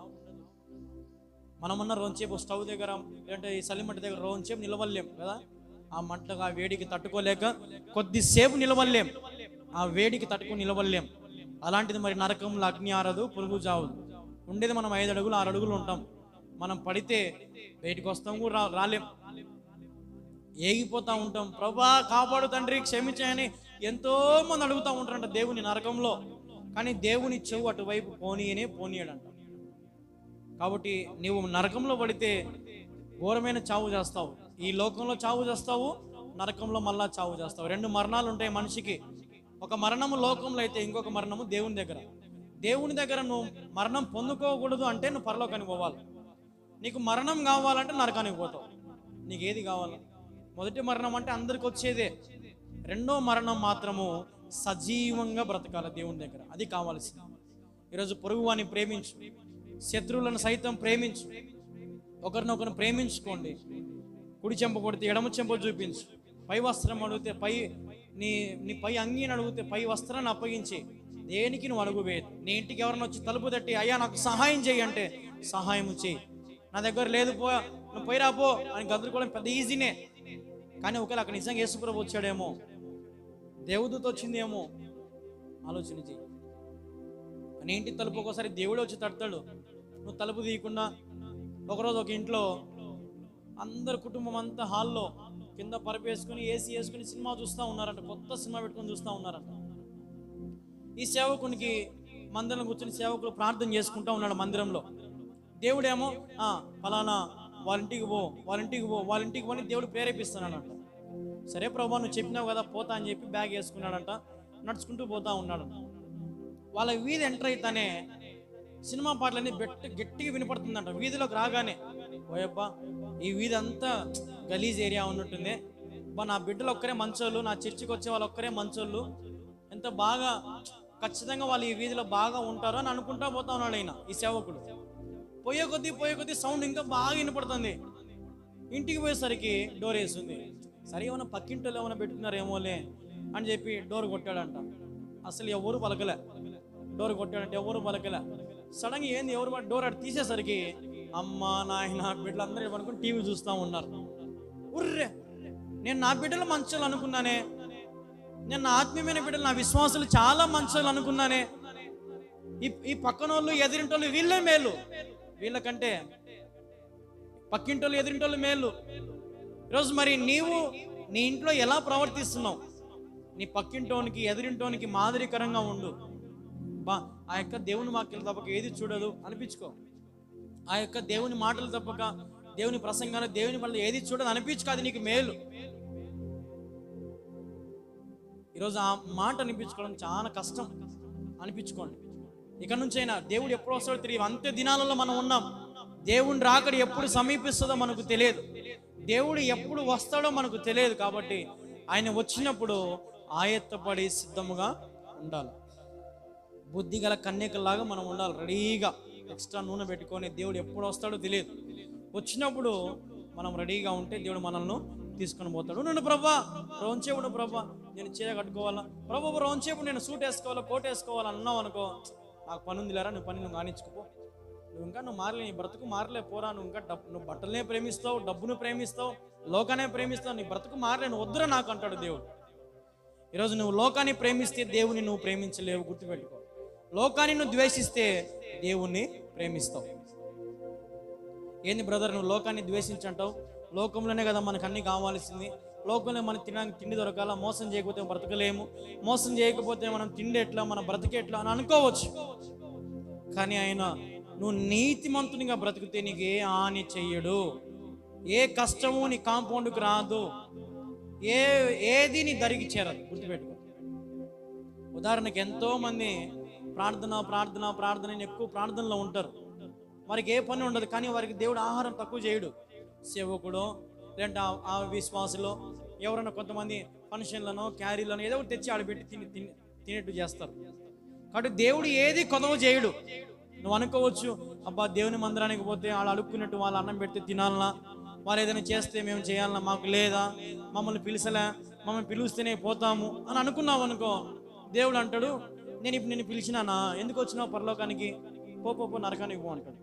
మనమన్నా రోజుసేపు స్టవ్ దగ్గర లేదంటే ఈ సలిమంట దగ్గర రోజుసేపు నిలవలేం కదా, ఆ మంటగా వేడికి తట్టుకోలేక కొద్దిసేపు నిలవలేం. ఆ వేడికి తట్టుకుని నిలవలేం. అలాంటిది మరి నరకంలో అగ్ని ఆరదు, పురుగు చావదు. ఉండేది మనం 5 అడుగులు 6 అడుగులు ఉంటాం. మనం పడితే బయటికి వస్తాం కూడా రాలేం, ఏగిపోతూ ఉంటాం. ప్రభా కాపాడు తండ్రి క్షమించని ఎంతో మంది అడుగుతూ ఉంటారంట దేవుని నరకంలో. కానీ దేవుని చెవు అటువైపు పోనీయడంట. కాబట్టి నీవు నరకంలో పడితే ఘోరమైన చావు చేస్తావు. ఈ లోకంలో చావు చేస్తావు, నరకంలో మళ్ళా చావు చేస్తావు. 2 మరణాలు ఉంటాయి మనిషికి. ఒక మరణము లోకంలో అయితే, ఇంకొక మరణము దేవుని దగ్గర. దేవుని దగ్గర నువ్వు మరణం పొందుకోకూడదు అంటే నువ్వు పరలోకానికి పోవాలి. నీకు మరణం కావాలంటే నరకానికి పోతావు. నీకు ఏది కావాలి? మొదటి మరణం అంటే అందరికి వచ్చేదే. రెండో మరణం మాత్రము సజీవంగా బ్రతకాలి దేవుని దగ్గర, అది కావాల్సింది. ఈరోజు పొరుగువాని ప్రేమించు, శత్రువులను సైతం ప్రేమించు, ఒకరినొకరిని ప్రేమించుకోండి. కుడి చెంప కొడితే ఎడమ చెంప చూపించు, పై వస్త్రం అడిగితే నీ పై అంగీని అడిగితే పై వస్త్రాన్ని అప్పగించి దేనికి నువ్వు అడుగువేయదు. నీ ఇంటికి ఎవరైనా వచ్చి తలుపు తట్టి అయ్యా నాకు సహాయం చేయి అంటే సహాయం చేయి. నా దగ్గర లేదు నువ్వు పోయి రాపో అని గదురుకోవడం పెద్ద ఈజీనే. కానీ ఒకవేళ అక్కడ నిజంగా యేసుప్రభు వచ్చాడేమో, దేవదూత వచ్చిందేమో, ఆలోచన చేయి. నీ ఇంటి తలుపు ఒకసారి దేవుడే వచ్చి తడతాడు, నువ్వు తలుపు తీయకుండా. ఒకరోజు ఒక ఇంట్లో అందరు కుటుంబం అంతా హాల్లో కింద పరపేసుకుని ఏసీ వేసుకుని సినిమా చూస్తూ ఉన్నారంట. కొత్త సినిమా పెట్టుకుని చూస్తూ ఉన్నారంట. ఈ సేవకునికి మందిరంలో కూర్చొని సేవకులు ప్రార్థన చేసుకుంటూ ఉన్నాడు మందిరంలో. దేవుడేమో ఫలానా వాళ్ళ ఇంటికి పోని దేవుడు ప్రేరేపిస్తున్నాడంట. సరే ప్రభా నువ్వు చెప్పినావు కదా పోతా అని చెప్పి బ్యాగ్ వేసుకున్నాడంట, నడుచుకుంటూ పోతా ఉన్నాడు. వాళ్ళ వీధి ఎంటర్ అయితేనే సినిమా పాటలన్నీ గట్టిగా వినపడుతుందంట. వీధిలోకి రాగానే ఓయబ్బా ఈ వీధి అంతా గలీజ్ ఏరియా ఉన్నట్టుంది, నా బిడ్డలు ఒక్కరే మంచోళ్ళు, నా చర్చికి వచ్చే వాళ్ళు ఒక్కరే మంచోళ్ళు, ఎంత బాగా ఖచ్చితంగా వాళ్ళు ఈ వీధిలో బాగా ఉంటారు అని అనుకుంటా పోతా ఉన్నాడు ఆయన ఈ సేవకుడు. పోయే కొద్దీ సౌండ్ ఇంకా బాగా వినపడుతుంది. ఇంటికి పోయేసరికి డోర్ వేస్తుంది. సరే ఏమైనా పక్కింటోళ్ళు ఏమైనా పెట్టుకున్నారేమోలే అని చెప్పి డోర్ కొట్టాడంట. అసలు ఎవరు పలకలే. డోర్ కొట్టాడంటే ఎవరు పలకలే. సడన్గా ఏంది ఎవరు డోర్ అటు తీసేసరికి అమ్మ నాయన బిడ్డలు అందరూ అనుకుని టీవీ చూస్తూ ఉన్నారు. ఉర్రే నేను నా బిడ్డలు మంచోళ్ళు అనుకున్నానే, నేను నా ఆత్మీయమైన బిడ్డలు నా విశ్వాసులు చాలా మంచోళ్ళు అనుకున్నానే, ఈ పక్కనోళ్ళు ఎదిరింటోళ్ళు వీళ్ళే మేలు, వీళ్ళకంటే పక్కింటోళ్ళు ఎదిరింటోళ్ళు మేలు. ఈరోజు మరి నీవు నీ ఇంట్లో ఎలా ప్రవర్తిస్తున్నావు? నీ పక్కింటోనికి ఎదిరింటోనికి మాదిరికరంగా ఉండు. ఆ యొక్క దేవుని వాక్యాలు తప్పక ఏది చూడదు అనిపించుకో. ఆ యొక్క దేవుని మాటలు తప్పక, దేవుని ప్రసంగాలు, దేవుని పనులు ఏది చూడదు అనిపించుకో. అది నీకు మేలు. ఈరోజు ఆ మాట అనిపించుకోవడం చాలా కష్టం. అనిపించుకోండి. ఇక నుంచైనా దేవుడు ఎప్పుడు వస్తాడో తెలియదు. అంత్య దినాలలో మనం ఉన్నాం. దేవుని రాకడ ఎప్పుడు సమీపిస్తుందో మనకు తెలియదు. దేవుడు ఎప్పుడు వస్తాడో మనకు తెలియదు. కాబట్టి ఆయన వచ్చినప్పుడు ఆయత్తపడి సిద్ధముగా ఉండాలి. బుద్ధిగల కన్యకలాగా మనం ఉండాలి, రెడీగా ఎక్స్ట్రా నూనె పెట్టుకొని. దేవుడు ఎప్పుడు వస్తాడో తెలియదు. వచ్చినప్పుడు మనం రెడీగా ఉంటే దేవుడు మనల్ని తీసుకొని పోతాడు. నన్ను ప్రభా రోంచేపుడు, ప్రభా నేను చీర కట్టుకోవాలా, ప్రభా రోంచేపుడు నేను సూట్ వేసుకోవాలా, కోట్ వేసుకోవాలా అన్నావు అనుకో, నాకు పని ఉంది లేరా, నువ్వు పని నువ్వు కానిచ్చుకోపో. నువ్వు మారలే, నీ బ్రతుకు మారలే పోరా. నువ్వు బట్టలనే ప్రేమిస్తావు, డబ్బును ప్రేమిస్తావు, లోకానే ప్రేమిస్తావు, నీ బ్రతుకు మారలే, నువ్వు వద్దురా నాకు అంటాడు దేవుడు. ఈరోజు నువ్వు లోకాన్ని ప్రేమిస్తే దేవుని నువ్వు ప్రేమించలేవు, గుర్తుపెట్టుకో. లోకాన్ని నువ్వు ద్వేషిస్తే దేవుణ్ణి ప్రేమిస్తావు. ఏంది బ్రదర్ నువ్వు లోకాన్ని ద్వేషించంటావు? లోకంలోనే కదా మనకు అన్ని కావాల్సింది. లోకంలో మనకు తినడానికి తిండి దొరకాల, మోసం చేయకపోతే బ్రతకలేము, మోసం చేయకపోతే మనం తిండి ఎట్లా, మన బ్రతికెట్లా అని అనుకోవచ్చు. కానీ ఆయన నువ్వు నీతిమంతునిగా బ్రతికితే నీకు ఏ హాని చెయ్యడు, ఏ కష్టము నీ కాంపౌండ్కి రాదు, ఏది నీ దరికి చేరదు, గుర్తుపెట్టుకో. ఉదాహరణకి ఎంతో మంది ప్రార్థన ఎక్కువ ప్రార్థనలో ఉంటారు. వారికి ఏ పని ఉండదు, కానీ వారికి దేవుడు ఆహారం తక్కువ చేయడు. సేవకుడు లేదంటే ఆ విశ్వాసులో ఎవరైనా కొంతమంది ఫంక్షన్లను క్యారీలను ఏదో ఒకటి తెచ్చి ఆడబెట్టి తినేట్టు చేస్తారు. కాబట్టి దేవుడు ఏది కొదవ చేయడు. నువ్వు అనుకోవచ్చు, అబ్బా దేవుని మందిరానికి పోతే వాళ్ళు అడుక్కున్నట్టు వాళ్ళు అన్నం పెడితే తినాలన్నా, వాళ్ళు ఏదైనా చేస్తే మేము చేయాలన్నా, మాకు లేదా, మమ్మల్ని మమ్మల్ని పిలిస్తేనే పోతాము అని అనుకున్నావు అనుకో. దేవుడు అంటాడు, నేను ఇప్పుడు నిన్ను పిలిచినానా, ఎందుకు వచ్చినావు పరలోకానికి, పో నరకానికి పో అంటాడు.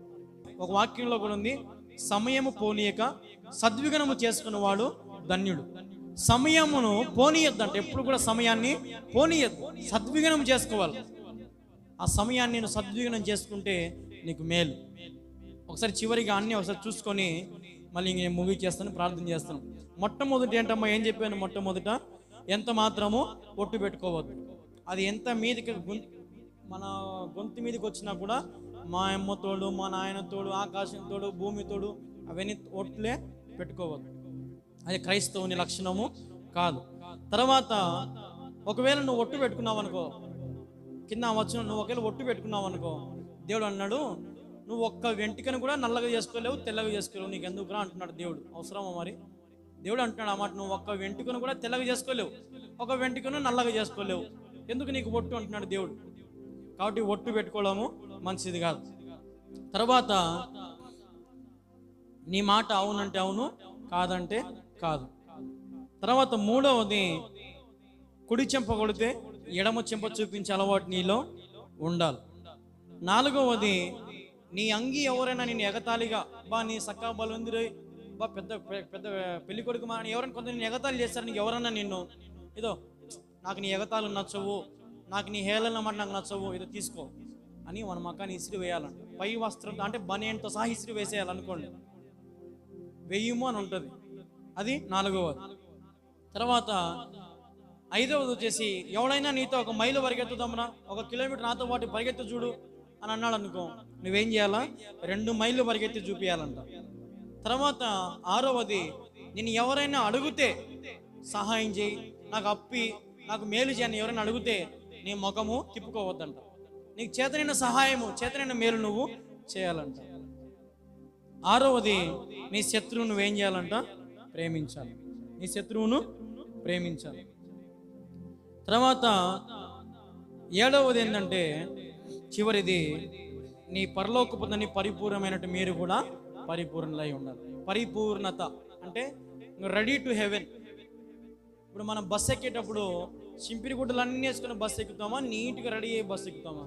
ఒక వాక్యంలో కూడా ఉంది, సమయము పోనీయక సద్విగణము చేసుకున్నవాడు ధన్యుడు. సమయమును పోనీయద్దంట. ఎప్పుడు కూడా సమయాన్ని పోనీయద్దు, సద్వినియోగం చేసుకోవాలి. ఆ సమయాన్ని నేను సద్వినియోగం చేసుకుంటే నీకు మేలు. ఒకసారి చివరిగా అన్నీ ఒకసారి చూసుకొని మళ్ళీ నేను మూవీ చేస్తాను, ప్రార్థన చేస్తాను. మొట్టమొదటి ఏంటమ్మా ఏం చెప్పాను? మొట్టమొదట ఎంత మాత్రము ఒట్టు పెట్టుకోవద్దు. అది ఎంత మీదకి మన గొంతు మీదకి వచ్చినా కూడా మా అమ్మ తోడు, మా నాయన తోడు, ఆకాశం తోడు, భూమి తోడు, అవన్నీ ఒట్లే పెట్టుకోవద్దు. అది క్రైస్తవుని లక్షణము కాదు. తర్వాత ఒకవేళ నువ్వు ఒట్టు పెట్టుకున్నావు అనుకో, కింద వచ్చిన నువ్వు ఒకవేళ ఒట్టు పెట్టుకున్నావు అనుకో, దేవుడు అన్నాడు నువ్వు ఒక్క వెంట్రుకను కూడా నల్లగా చేసుకోలేవు, తెల్లగా చేసుకోలేవు, నీకు ఎందుకురా అంటున్నాడు దేవుడు. అవసరమా మరి? దేవుడు అంటున్నాడు అన్నమాట, నువ్వు ఒక్క వెంట్రుకను కూడా తెల్లగా చేసుకోలేవు, ఒక వెంట్రుకను నల్లగా చేసుకోలేవు, ఎందుకు నీకు ఒట్టు అంటున్నాడు దేవుడు. కాబట్టి ఒట్టు పెట్టుకోవడము మంచిది కాదు. తర్వాత నీ మాట అవునంటే అవును, కాదంటే కాదు. తర్వాత మూడవది, కుడి చెంప కొడితే ఎడమ చెంప చూపించే అలవాటు నీలో ఉండాలి. నాలుగవది, నీ అంగి ఎవరైనా నేను ఎగతాళిగా నీ సక్కా బలుందిరే పెద్ద పెద్ద పెళ్లి కొడుకు మా ఎవరైనా కొంత నేను ఎగతాళి చేస్తారు, నీకు ఎవరన్నా నిన్ను ఏదో నాకు నీ ఎగతాళి నచ్చవు, నాకు నీ హేళన మాట నాకు నచ్చవు, ఏదో తీసుకో అని మన మకాన్ని ఇసిరి వేయాలంట. పై వస్త్రంతో అంటే బనియన్తో సహా ఇసిరి వేసేయాలనుకోండి, వెయ్యము అని ఉంటుంది. అది నాలుగవది. తర్వాత ఐదవది వచ్చేసి, ఎవడైనా నీతో ఒక మైలు పరిగెత్తుదామరా, 1 కిలోమీటర్ నాతో పాటు పరిగెత్తు చూడు అని అన్నాడు అనుకో, నువ్వేం చేయాలా? 2 మైళ్ళు పరిగెత్తి చూపించాలంట. తర్వాత ఆరవది, నేను ఎవరైనా అడిగితే సహాయం చేయి, నాకు అప్పి, నాకు మేలు చేయని ఎవరైనా అడిగితే నీ ముఖము తిప్పుకోవద్దంట. నీకు చేతనైన సహాయము, చేతనైన మేలు నువ్వు చేయాలంట. ఆరవది, నీ శత్రువు నువ్వేం చేయాలంట? ప్రేమించాలి. నీ శత్రువును ప్రేమించాలి. తర్వాత ఏడవది ఏంటంటే చివరిది, నీ పరలోకపు తండ్రి పరిపూర్ణమైనట్టు మీరు కూడా పరిపూర్ణలై ఉండాలి. పరిపూర్ణత అంటే రెడీ టు హెవెన్. ఇప్పుడు మనం బస్సు ఎక్కేటప్పుడు చింపిరి గుడ్డలు అన్నీ వేసుకొని బస్సు ఎక్కుతామా? నీట్గా రెడీ అయ్యి బస్సు ఎక్కుతామా?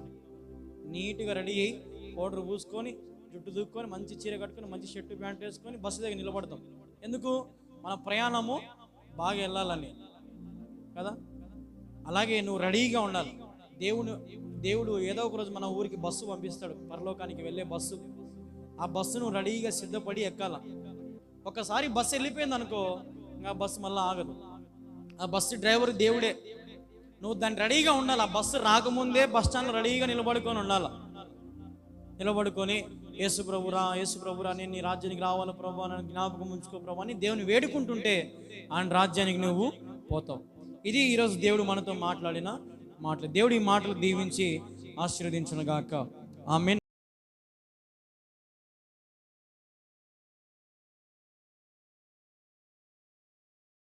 నీట్గా రెడీ అయ్యి పౌడర్ పూసుకొని, జుట్టు దూక్కొని, మంచి చీర కట్టుకొని, మంచి షర్టు ప్యాంట్ వేసుకొని బస్సు దగ్గర నిలబడతాం. ఎందుకు? మన ప్రయాణము బాగా వెళ్ళాలని కదా. అలాగే నువ్వు రెడీగా ఉండాలి. దేవుడు ఏదో ఒక రోజు మన ఊరికి బస్సు పంపిస్తాడు, పరలోకానికి వెళ్ళే బస్సు. ఆ బస్సును రెడీగా సిద్ధపడి ఎక్కాల. ఒకసారి బస్సు వెళ్ళిపోయింది అనుకో, ఇంకా బస్సు మళ్ళీ ఆగదు. ఆ బస్సు డ్రైవర్ దేవుడే. నువ్వు దాన్ని రెడీగా ఉండాలి. ఆ బస్సు రాకముందే బస్ స్టాండ్లో రెడీగా నిలబడుకొని ఉండాలి. నిలబడుకొని యేసు ప్రభురా నేను నీ రాజ్యానికి రావాల ప్రభు అని జ్ఞాపకం ఉంచుకో ప్రభు అని దేవుని వేడుకుంటుంటే ఆయన రాజ్యానికి నువ్వు పోతావు. ఇది ఈరోజు దేవుడు మనతో మాట్లాడిన మాటలు. దేవుడు ఈ మాటలు దీవించి ఆశీర్వదించును గాక. ఆమేన్.